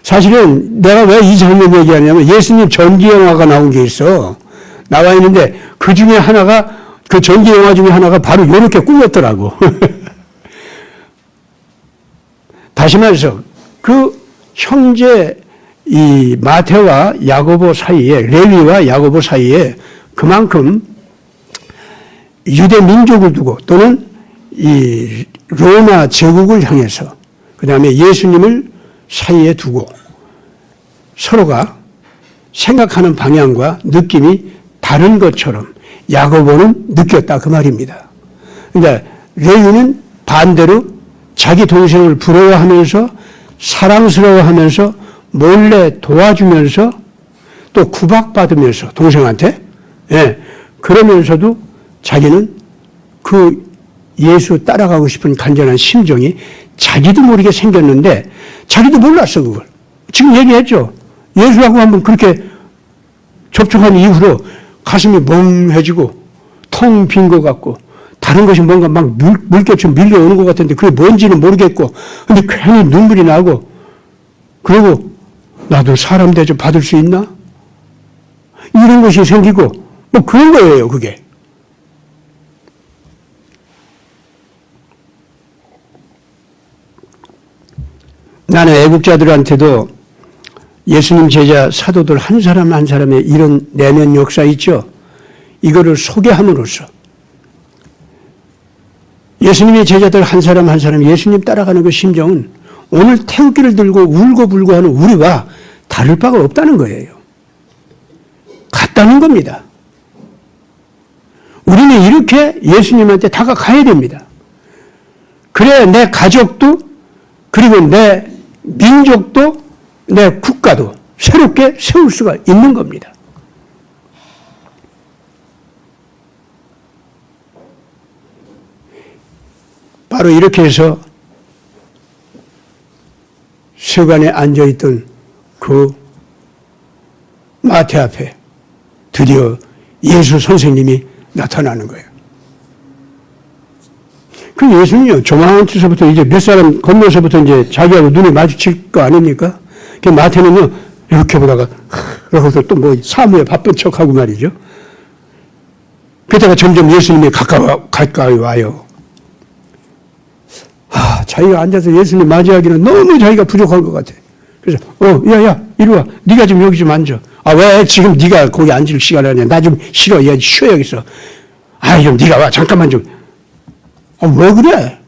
사실은 내가 왜 이 장면 얘기하냐면 예수님 전기영화가 나온 게 있어. 나와 있는데 그 중에 하나가, 그 전기영화 중에 하나가 바로 이렇게 꾸몄더라고. 다시 말해서 그 형제 이 마태와 야고보 사이에, 레위와 야고보 사이에 그만큼 유대 민족을 두고 또는 이 로마 제국을 향해서 그 다음에 예수님을 사이에 두고 서로가 생각하는 방향과 느낌이 다른 것처럼 야고보는 느꼈다 그 말입니다. 그러니까 레위는 반대로 자기 동생을 부러워하면서 사랑스러워하면서 몰래 도와주면서 또 구박받으면서 동생한테, 그러면서도 자기는 그 예수 따라가고 싶은 간절한 심정이 자기도 모르게 생겼는데 자기도 몰랐어 그걸. 지금 얘기했죠. 예수하고 한번 그렇게 접촉한 이후로 가슴이 멍해지고 텅 빈 것 같고 다른 것이 뭔가 막 물결처럼 밀려오는 것 같은데 그게 뭔지는 모르겠고 근데 괜히 눈물이 나고 그리고 나도 사람 대접 받을 수 있나? 이런 것이 생기고 뭐 그런 거예요 그게. 나는 애국자들한테도 예수님 제자 사도들 한 사람 한 사람의 이런 내면 역사 있죠. 이거를 소개함으로써 예수님의 제자들 한 사람 한 사람 예수님 따라가는 그 심정은 오늘 태극기를 들고 울고불고 하는 우리와 다를 바가 없다는 거예요. 같다는 겁니다. 우리는 이렇게 예수님한테 다가가야 됩니다. 그래야 내 가족도 그리고 내 민족도 내 국가도 새롭게 세울 수가 있는 겁니다. 바로 이렇게 해서 세관에 앉아있던 그 마태 앞에 드디어 예수 선생님이 나타나는 거예요. 그 예수님이요, 조만치서부터 이제 몇 사람 건너서부터 이제 자기하고 눈이 마주칠 거 아닙니까? 그 마태는요, 이렇게 보다가, 그러고서 또 뭐 사무에 바쁜 척하고 말이죠. 그러다가 점점 예수님이 가까이 와요. 자기가 앉아서 예수님 맞이하기는 너무 자기가 부족한 것 같아. 그래서, 이리 와. 네가 좀 여기 좀 앉아. 왜 지금 네가 거기 앉을 시간 아니야. 나 좀 싫어. 얘 쉬어야겠어. 좀 네가 와. 잠깐만 좀. 왜 그래?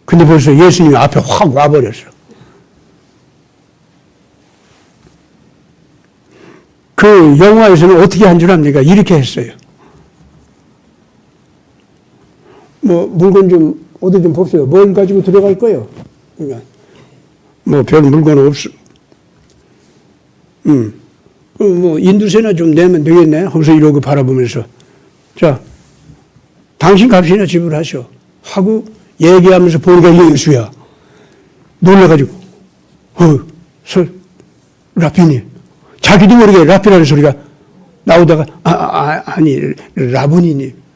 근데 벌써 예수님이 앞에 확 와버렸어. 그 영화에서는 어떻게 한 줄 압니까? 이렇게 했어요. 뭐 물건 좀 어디 좀 봅시다. 뭘 가지고 들어갈 거예요? 그러니까 뭐 별 물건 없어. 뭐 인두세나 좀 내면 되겠네. 하면서 이러고 바라보면서 자, 당신 값이나 지불하셔 하고 얘기하면서 보니까 예수야. 놀라가지고 라피니 자기도 모르게 라피라는 소리가 나오다가 아니 라보니님.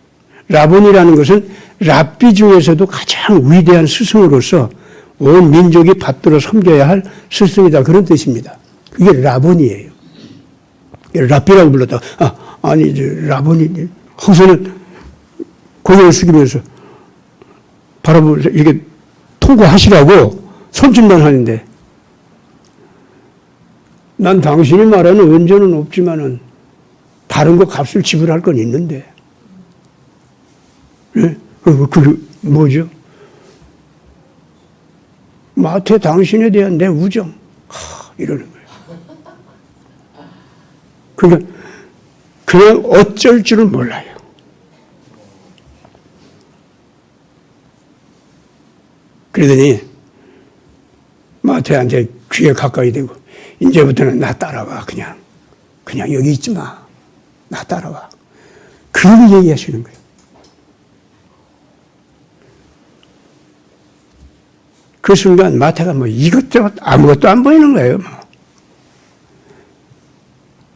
라본이라는 것은 랍비 중에서도 가장 위대한 스승으로서 온 민족이 받들어 섬겨야 할 스승이다. 그런 뜻입니다. 그게 라본이에요. 랍비라고 불렀다가 아니 라본이 허선은 고개를 숙이면서 바라보면서 이렇게 통과하시라고 손짓만 하는데 난 당신이 말하는 은전은 없지만은 다른 거 값을 지불할 건 있는데 예? 그게 뭐죠? 마태 당신에 대한 내 우정 이러는 거예요. 그러니까 그냥 어쩔 줄은 몰라요. 그러더니 마태한테 귀에 가까이 대고 이제부터는 나 따라와. 그냥 여기 있지 마. 나 따라와. 그렇게 얘기하시는 거예요. 그 순간 마태가 뭐 이것저것 아무것도 안 보이는 거예요. 뭐.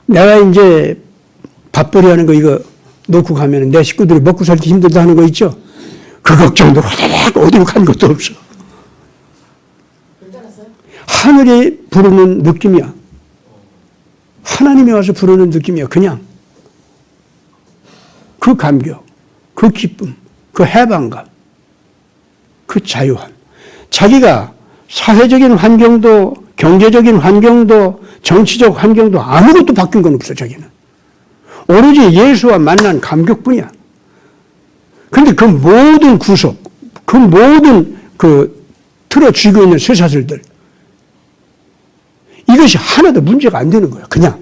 내가 이제 밥벌이 하는 거 이거 놓고 가면 내 식구들이 먹고 살기 힘들다 하는 거 있죠? 그 걱정도 화다닥 어디로 간 것도 없어. 하늘이 부르는 느낌이야. 하나님이 와서 부르는 느낌이야. 그냥 그 감격, 그 기쁨, 그 해방감, 그 자유함. 자기가 사회적인 환경도 경제적인 환경도 정치적 환경도 아무것도 바뀐 건 없어. 자기는 오로지 예수와 만난 감격뿐이야. 그런데 그 모든 구속, 그 모든 그 틀어쥐고 있는 쇠사슬들 이것이 하나도 문제가 안 되는 거야. 그냥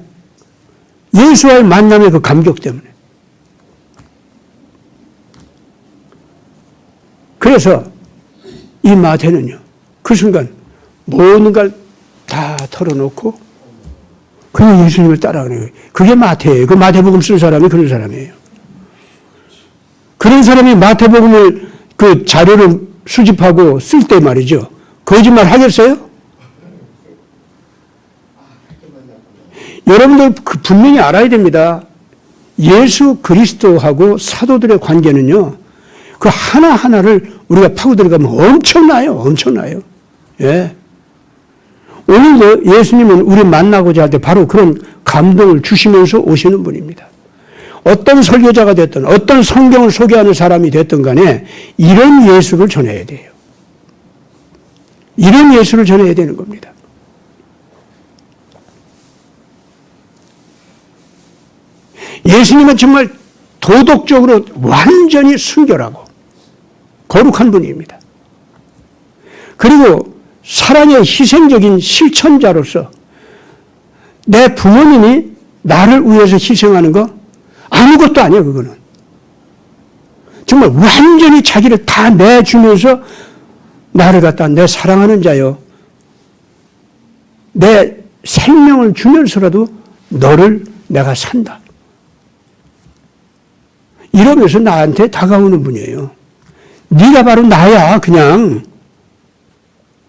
예수와의 만남의 그 감격 때문에. 그래서 이 마태는요, 그 순간 모든 걸 다 털어놓고 그냥 예수님을 따라가는 거예요. 그게 마태예요. 그 마태복음 쓴 사람이 그런 사람이에요. 그런 사람이 마태복음을 그 자료를 수집하고 쓸 때 말이죠. 거짓말 하겠어요? 여러분들 분명히 알아야 됩니다. 예수 그리스도하고 사도들의 관계는요, 그 하나하나를 우리가 파고 들어가면 엄청나요. 예. 오늘도 예수님은 우리 만나고자 할 때 바로 그런 감동을 주시면서 오시는 분입니다. 어떤 설교자가 됐든 어떤 성경을 소개하는 사람이 됐든 간에 이런 예수를 전해야 돼요. 이런 예수를 전해야 되는 겁니다. 예수님은 정말 도덕적으로 완전히 순결하고 거룩한 분입니다. 그리고 사랑의 희생적인 실천자로서 내 부모님이 나를 위해서 희생하는 거 아무것도 아니에요. 그거는 정말 완전히 자기를 다 내주면서 나를 갖다 내 사랑하는 자요, 내 생명을 주면서라도 너를 내가 산다 이러면서 나한테 다가오는 분이에요. 네가 바로 나야. 그냥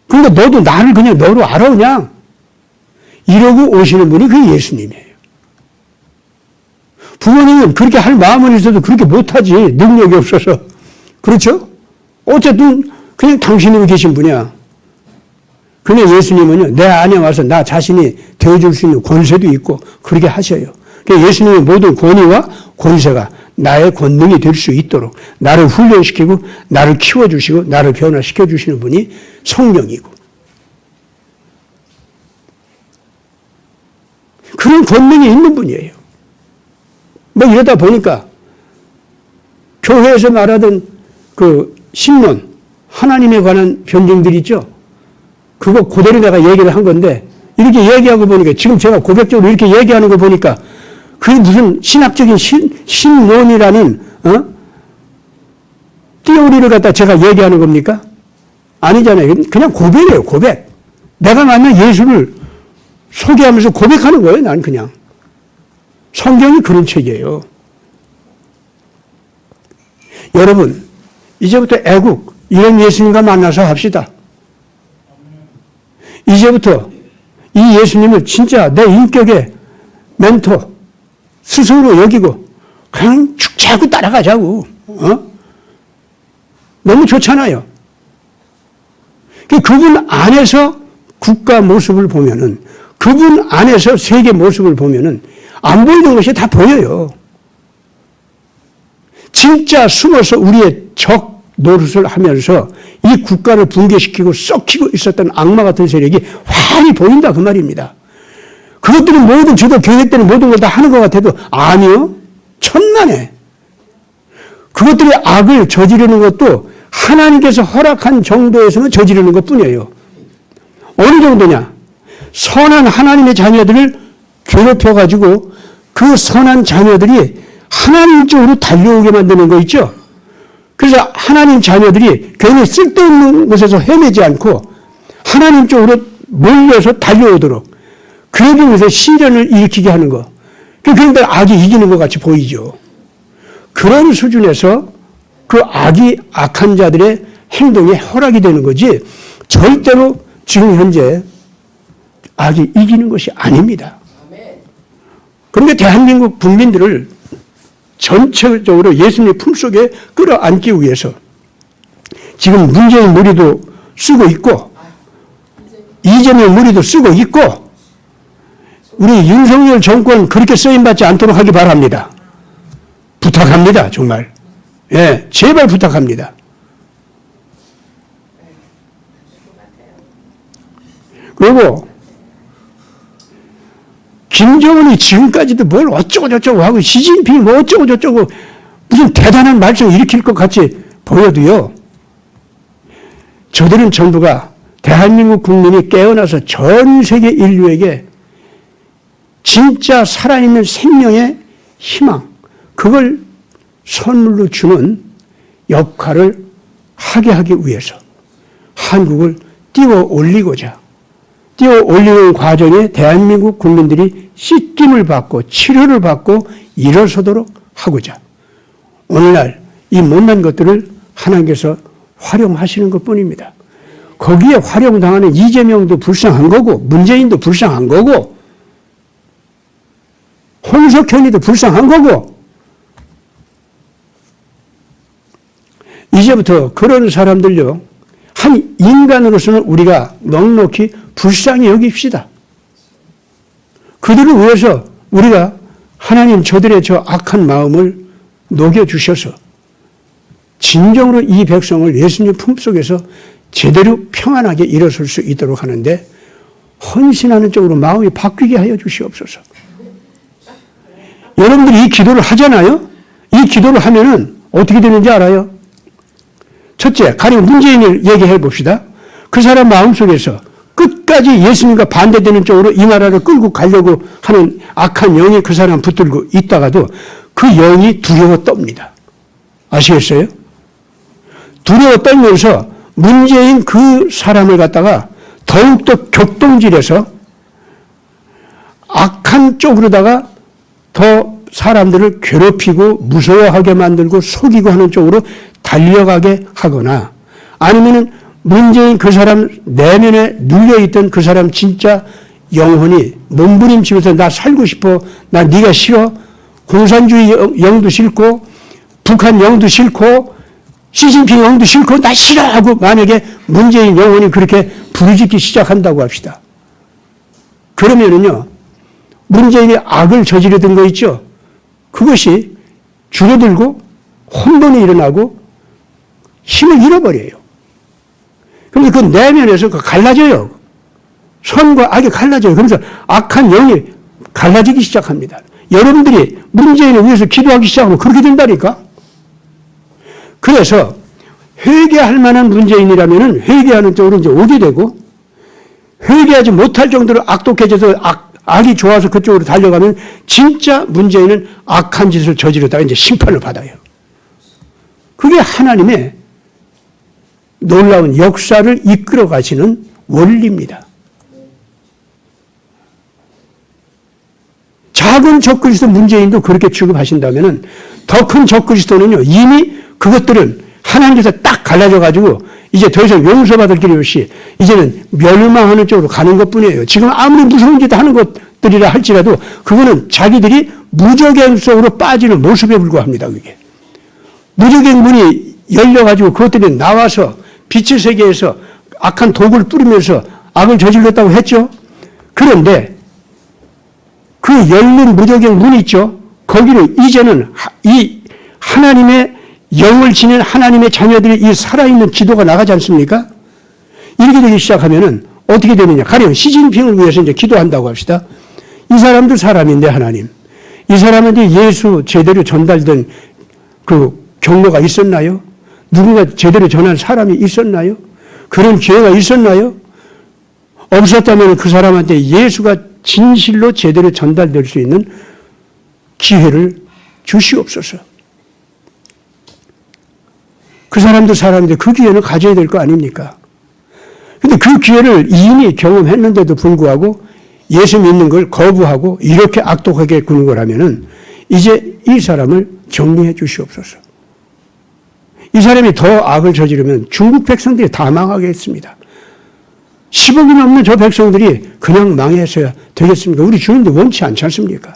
그러니까 너도 나를 그냥 너로 알아. 그냥 이러고 오시는 분이 그 예수님이에요. 부모님은 그렇게 할 마음은 있어도 그렇게 못하지. 능력이 없어서. 그렇죠? 어쨌든 그냥 당신님이 계신 분이야. 근데 예수님은요, 내 안에 와서 나 자신이 되어줄 수 있는 권세도 있고 그렇게 하셔요. 그러니까 예수님의 모든 권위와 권세가 나의 권능이 될 수 있도록 나를 훈련시키고 나를 키워주시고 나를 변화시켜 주시는 분이 성령이고, 그런 권능이 있는 분이에요. 뭐 이러다 보니까 교회에서 말하던 그 신론, 하나님에 관한 변증들 있죠. 그거 그대로 내가 얘기를 한 건데 이렇게 얘기하고 보니까 지금 제가 고백적으로 이렇게 얘기하는 거 보니까 그게 무슨 신학적인 신론이라는 띠오리를 갖다 제가 얘기하는 겁니까? 아니잖아요. 그냥 고백이에요, 고백. 내가 만난 예수를 소개하면서 고백하는 거예요, 난 그냥. 성경이 그런 책이에요. 여러분, 이제부터 애국, 이런 예수님과 만나서 합시다. 이제부터 이 예수님을 진짜 내 인격의 멘토, 스승으로 여기고 그냥 축제하고 따라가자고. 너무 좋잖아요. 그분 안에서 국가 모습을 보면은, 그분 안에서 세계 모습을 보면은 안 보이는 것이 다 보여요. 진짜 숨어서 우리의 적 노릇을 하면서 이 국가를 붕괴시키고 썩히고 있었던 악마 같은 세력이 환히 보인다 그 말입니다. 그것들이 모든 저도 계획되는 모든 걸 다 하는 것 같아도 아니요. 천만에. 그것들이 악을 저지르는 것도 하나님께서 허락한 정도에서는 저지르는 것뿐이에요. 어느 정도냐? 선한 하나님의 자녀들을 괴롭혀가지고 그 선한 자녀들이 하나님 쪽으로 달려오게 만드는 거 있죠? 그래서 하나님 자녀들이 괜히 쓸데없는 곳에서 헤매지 않고 하나님 쪽으로 몰려서 달려오도록 그러기 위해서 시련을 일으키게 하는 거. 그런데 악이 이기는 것 같이 보이죠. 그런 수준에서 그 악이 악한 자들의 행동에 허락이 되는 거지 절대로 지금 현재 악이 이기는 것이 아닙니다. 그런데 대한민국 국민들을 전체적으로 예수님의 품속에 끌어안기 위해서 지금 문재인 무리도 쓰고 있고 이재명 무리도 쓰고 있고 우리 윤석열 정권 그렇게 쓰임받지 않도록 하기 바랍니다. 부탁합니다. 정말. 예, 제발 부탁합니다. 그리고 김정은이 지금까지도 뭘 어쩌고저쩌고 하고 시진핑이 뭐 어쩌고저쩌고 무슨 대단한 말썽 일으킬 것 같이 보여도요. 저들은 전부가 대한민국 국민이 깨어나서 전 세계 인류에게 진짜 살아있는 생명의 희망, 그걸 선물로 주는 역할을 하게 하기 위해서 한국을 띄워 올리고자 띄워 올리는 과정에 대한민국 국민들이 씻김을 받고 치료를 받고 일어서도록 하고자 오늘날 이 못난 것들을 하나님께서 활용하시는 것뿐입니다. 거기에 활용당하는 이재명도 불쌍한 거고 문재인도 불쌍한 거고 홍석현이도 불쌍한 거고 이제부터 그런 사람들요 한 인간으로서는 우리가 넉넉히 불쌍히 여깁시다. 그들을 위해서 우리가 하나님 저들의 저 악한 마음을 녹여주셔서 진정으로 이 백성을 예수님 품속에서 제대로 평안하게 일어설 수 있도록 하는데 헌신하는 쪽으로 마음이 바뀌게 하여 주시옵소서. 여러분들이 이 기도를 하잖아요. 이 기도를 하면은 어떻게 되는지 알아요? 첫째, 가령 문재인을 얘기해 봅시다. 그 사람 마음속에서 끝까지 예수님과 반대되는 쪽으로 이 나라를 끌고 가려고 하는 악한 영이 그 사람 붙들고 있다가도 그 영이 두려워 떱니다. 아시겠어요? 두려워 떨면서 문재인 그 사람을 갖다가 더욱더 격동질해서 악한 쪽으로다가 더 사람들을 괴롭히고 무서워하게 만들고 속이고 하는 쪽으로 달려가게 하거나 아니면은 문재인 그 사람 내면에 눌려있던 그 사람 진짜 영혼이 몸부림치면서 나 살고 싶어, 나 네가 싫어, 공산주의 영도 싫고 북한 영도 싫고 시진핑 영도 싫고 나 싫어하고 만약에 문재인 영혼이 그렇게 부르짖기 시작한다고 합시다. 그러면은요 문재인이 악을 저지르던 거 있죠. 그것이 줄어들고 혼돈이 일어나고 힘을 잃어버려요. 그런데 그 내면에서 갈라져요. 선과 악이 갈라져요. 그러면서 악한 영이 갈라지기 시작합니다. 여러분들이 문재인을 위해서 기도하기 시작하면 그렇게 된다니까. 그래서 회개할 만한 문재인이라면 회개하는 쪽으로 이제 오게 되고 회개하지 못할 정도로 악독해져서 악이 좋아서 그쪽으로 달려가면 진짜 문재인은 악한 짓을 저지르다가 이제 심판을 받아요. 그게 하나님의 놀라운 역사를 이끌어 가시는 원리입니다. 작은 적그리스도 문재인도 그렇게 취급하신다면 더 큰 적그리스도는요, 이미 그것들은 하나님께서 딱 갈라져 가지고 이제 더 이상 용서받을 길이 없이 이제는 멸망하는 쪽으로 가는 것 뿐이에요. 지금 아무리 무서운 짓 하는 것들이라 할지라도 그거는 자기들이 무적행 속으로 빠지는 모습에 불과합니다. 그게. 무적행 문이 열려가지고 그것들이 나와서 빛의 세계에서 악한 독을 뿌리면서 악을 저질렀다고 했죠. 그런데 그 열린 무적행 문이 있죠. 거기로 이제는 이 하나님의 영을 지닌 하나님의 자녀들이 이 살아있는 기도가 나가지 않습니까? 이렇게 되기 시작하면은 어떻게 되느냐. 가령 시진핑을 위해서 이제 기도한다고 합시다. 이 사람도 사람인데 하나님. 이 사람한테 예수 제대로 전달된 그 경로가 있었나요? 누군가 제대로 전한 사람이 있었나요? 그런 기회가 있었나요? 없었다면 그 사람한테 예수가 진실로 제대로 전달될 수 있는 기회를 주시옵소서. 그 사람도 사람인데 그 기회는 가져야 될 거 아닙니까? 근데 그 기회를 이미 경험했는데도 불구하고 예수 믿는 걸 거부하고 이렇게 악독하게 구는 거라면은 이제 이 사람을 정리해 주시옵소서. 이 사람이 더 악을 저지르면 중국 백성들이 다 망하겠습니다. 10억이 넘는 저 백성들이 그냥 망해서야 되겠습니까? 우리 주님도 원치 않지 않습니까?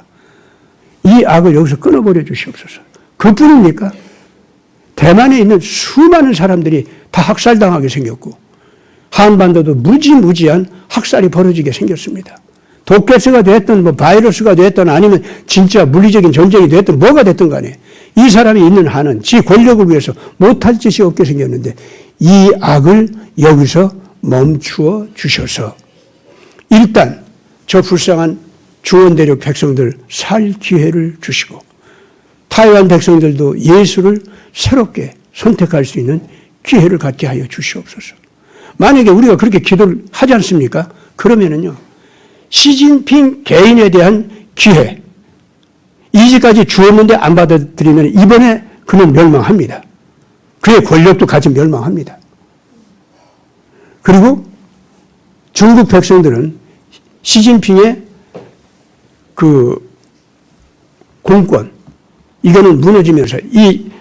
이 악을 여기서 끊어버려 주시옵소서. 그뿐입니까? 대만에 있는 수많은 사람들이 다 학살당하게 생겼고 한반도도 무지무지한 학살이 벌어지게 생겼습니다. 독가스가 됐든 뭐 바이러스가 됐든 아니면 진짜 물리적인 전쟁이 됐든 뭐가 됐든 간에 이 사람이 있는 한은 지 권력을 위해서 못할 짓이 없게 생겼는데 이 악을 여기서 멈추어 주셔서 일단 저 불쌍한 주원대륙 백성들 살 기회를 주시고 타이완 백성들도 예수를 새롭게 선택할 수 있는 기회를 갖게 하여 주시옵소서. 만약에 우리가 그렇게 기도를 하지 않습니까? 그러면은요, 시진핑 개인에 대한 기회, 이제까지 주었는데 안 받아들이면 이번에 그는 멸망합니다. 그의 권력도 같이 멸망합니다. 그리고 중국 백성들은 시진핑의 그 공권, 이거는 무너지면서 이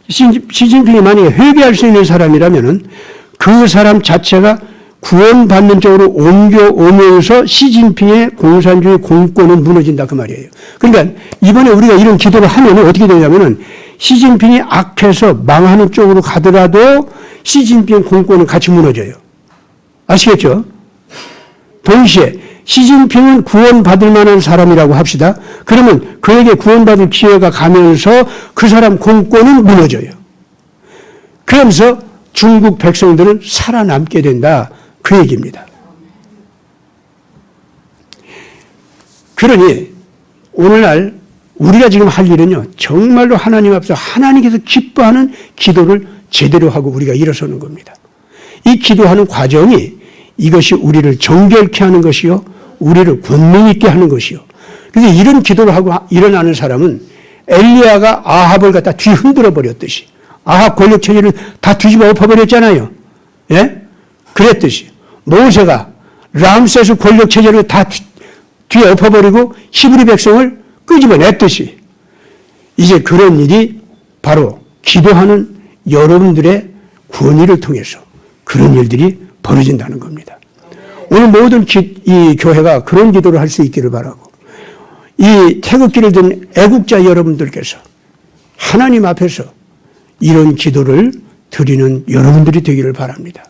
시진핑이 만약에 회개할 수 있는 사람이라면은 그 사람 자체가 구원받는 쪽으로 옮겨오면서 시진핑의 공산주의 공권은 무너진다 그 말이에요. 그러니까 이번에 우리가 이런 기도를 하면 어떻게 되냐면은 시진핑이 악해서 망하는 쪽으로 가더라도 시진핑 공권은 같이 무너져요. 아시겠죠? 동시에 시진핑은 구원받을 만한 사람이라고 합시다. 그러면 그에게 구원받을 기회가 가면서 그 사람 공권은 무너져요. 그러면서 중국 백성들은 살아남게 된다. 그 얘기입니다. 그러니 오늘날 우리가 지금 할 일은요, 정말로 하나님 앞에서 하나님께서 기뻐하는 기도를 제대로 하고 우리가 일어서는 겁니다. 이 기도하는 과정이 이것이 우리를 정결케 하는 것이요, 우리를 권능 있게 하는 것이요. 그래서 이런 기도를 하고 일어나는 사람은 엘리야가 아합을 갖다 뒤흔들어 버렸듯이, 아합 권력 체제를 다 뒤집어 엎어버렸잖아요. 예? 그랬듯이 모세가 람세스 권력 체제를 다 뒤에 엎어버리고 히브리 백성을 끄집어냈듯이 이제 그런 일이 바로 기도하는 여러분들의 권위를 통해서 그런 일들이 벌어진다는 겁니다. 오늘 모든 이 교회가 그런 기도를 할 수 있기를 바라고, 이 태극기를 든 애국자 여러분들께서 하나님 앞에서 이런 기도를 드리는 여러분들이 되기를 바랍니다.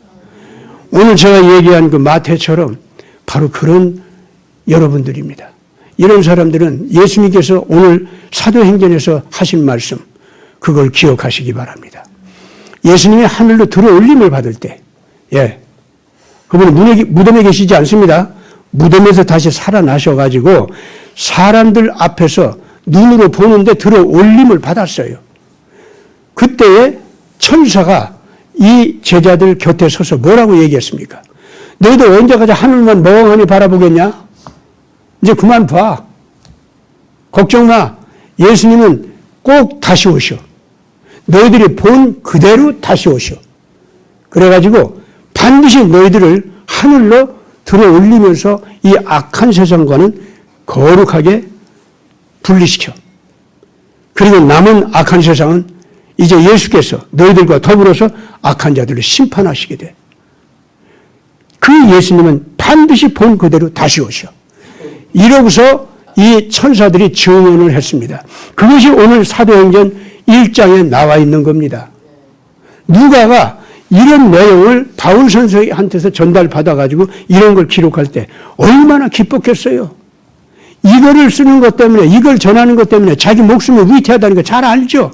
오늘 제가 얘기한 그 마태처럼 바로 그런 여러분들입니다. 이런 사람들은 예수님께서 오늘 사도행전에서 하신 말씀, 그걸 기억하시기 바랍니다. 예수님이 하늘로 들어올림을 받을 때, 그분이 무덤에 계시지 않습니다. 무덤에서 다시 살아나셔가지고 사람들 앞에서 눈으로 보는데 들어올림을 받았어요. 그때에 천사가 이 제자들 곁에 서서 뭐라고 얘기했습니까? 너희들 언제까지 하늘만 멍하니 바라보겠냐? 이제 그만 봐. 걱정 마. 예수님은 꼭 다시 오셔. 너희들이 본 그대로 다시 오셔. 그래가지고 반드시 너희들을 하늘로 들어 올리면서 이 악한 세상과는 거룩하게 분리시켜. 그리고 남은 악한 세상은 이제 예수께서 너희들과 더불어서 악한 자들을 심판하시게 돼. 그 예수님은 반드시 본 그대로 다시 오셔. 이러고서 이 천사들이 증언을 했습니다. 그것이 오늘 사도행전 1장에 나와 있는 겁니다. 누가가 이런 내용을 바울 선생한테서 전달받아가지고 이런 걸 기록할 때 얼마나 기뻤겠어요. 이거를 쓰는 것 때문에, 이걸 전하는 것 때문에 자기 목숨이 위태하다는 거 잘 알죠.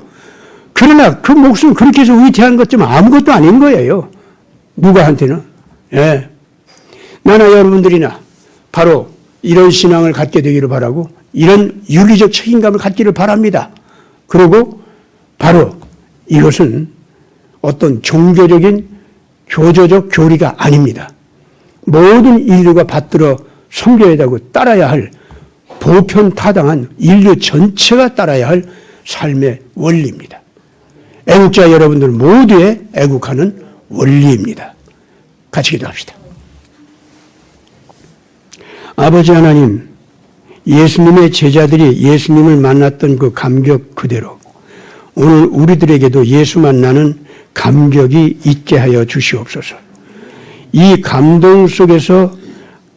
그러나 그 목숨 그렇게 해서 위태한 것 좀 아무것도 아닌 거예요. 누가한테는. 예. 나나 여러분들이나 바로 이런 신앙을 갖게 되기를 바라고 이런 윤리적 책임감을 갖기를 바랍니다. 그리고 바로 이것은 어떤 종교적인 교조적 교리가 아닙니다. 모든 인류가 받들어 섬겨야 되고 따라야 할 보편타당한 인류 전체가 따라야 할 삶의 원리입니다. 애국자 여러분들 모두에 애국하는 원리입니다. 같이 기도합시다. 아버지 하나님, 예수님의 제자들이 예수님을 만났던 그 감격 그대로 오늘 우리들에게도 예수 만나는 감격이 있게 하여 주시옵소서. 이 감동 속에서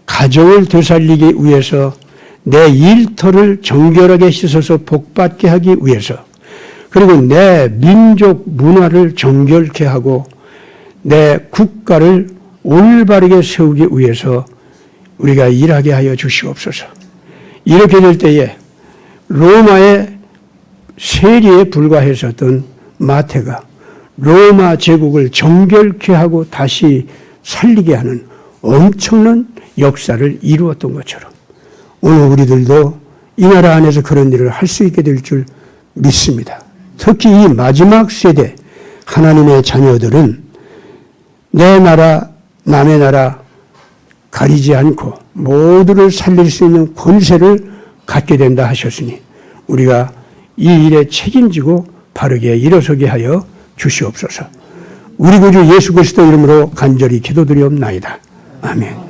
가정을 되살리기 위해서 내 일터를 정결하게 씻어서 복받게 하기 위해서, 그리고 내 민족 문화를 정결케 하고 내 국가를 올바르게 세우기 위해서 우리가 일하게 하여 주시옵소서. 이렇게 될 때에 로마의 세리에 불과했었던 마태가 로마 제국을 정결케 하고 다시 살리게 하는 엄청난 역사를 이루었던 것처럼 오늘 우리들도 이 나라 안에서 그런 일을 할 수 있게 될 줄 믿습니다. 특히 이 마지막 세대 하나님의 자녀들은 내 나라 남의 나라 가리지 않고 모두를 살릴 수 있는 권세를 갖게 된다 하셨으니 우리가 이 일에 책임지고 바르게 일어서게 하여 주시옵소서. 우리 구주 예수 그리스도 이름으로 간절히 기도드리옵나이다. 아멘.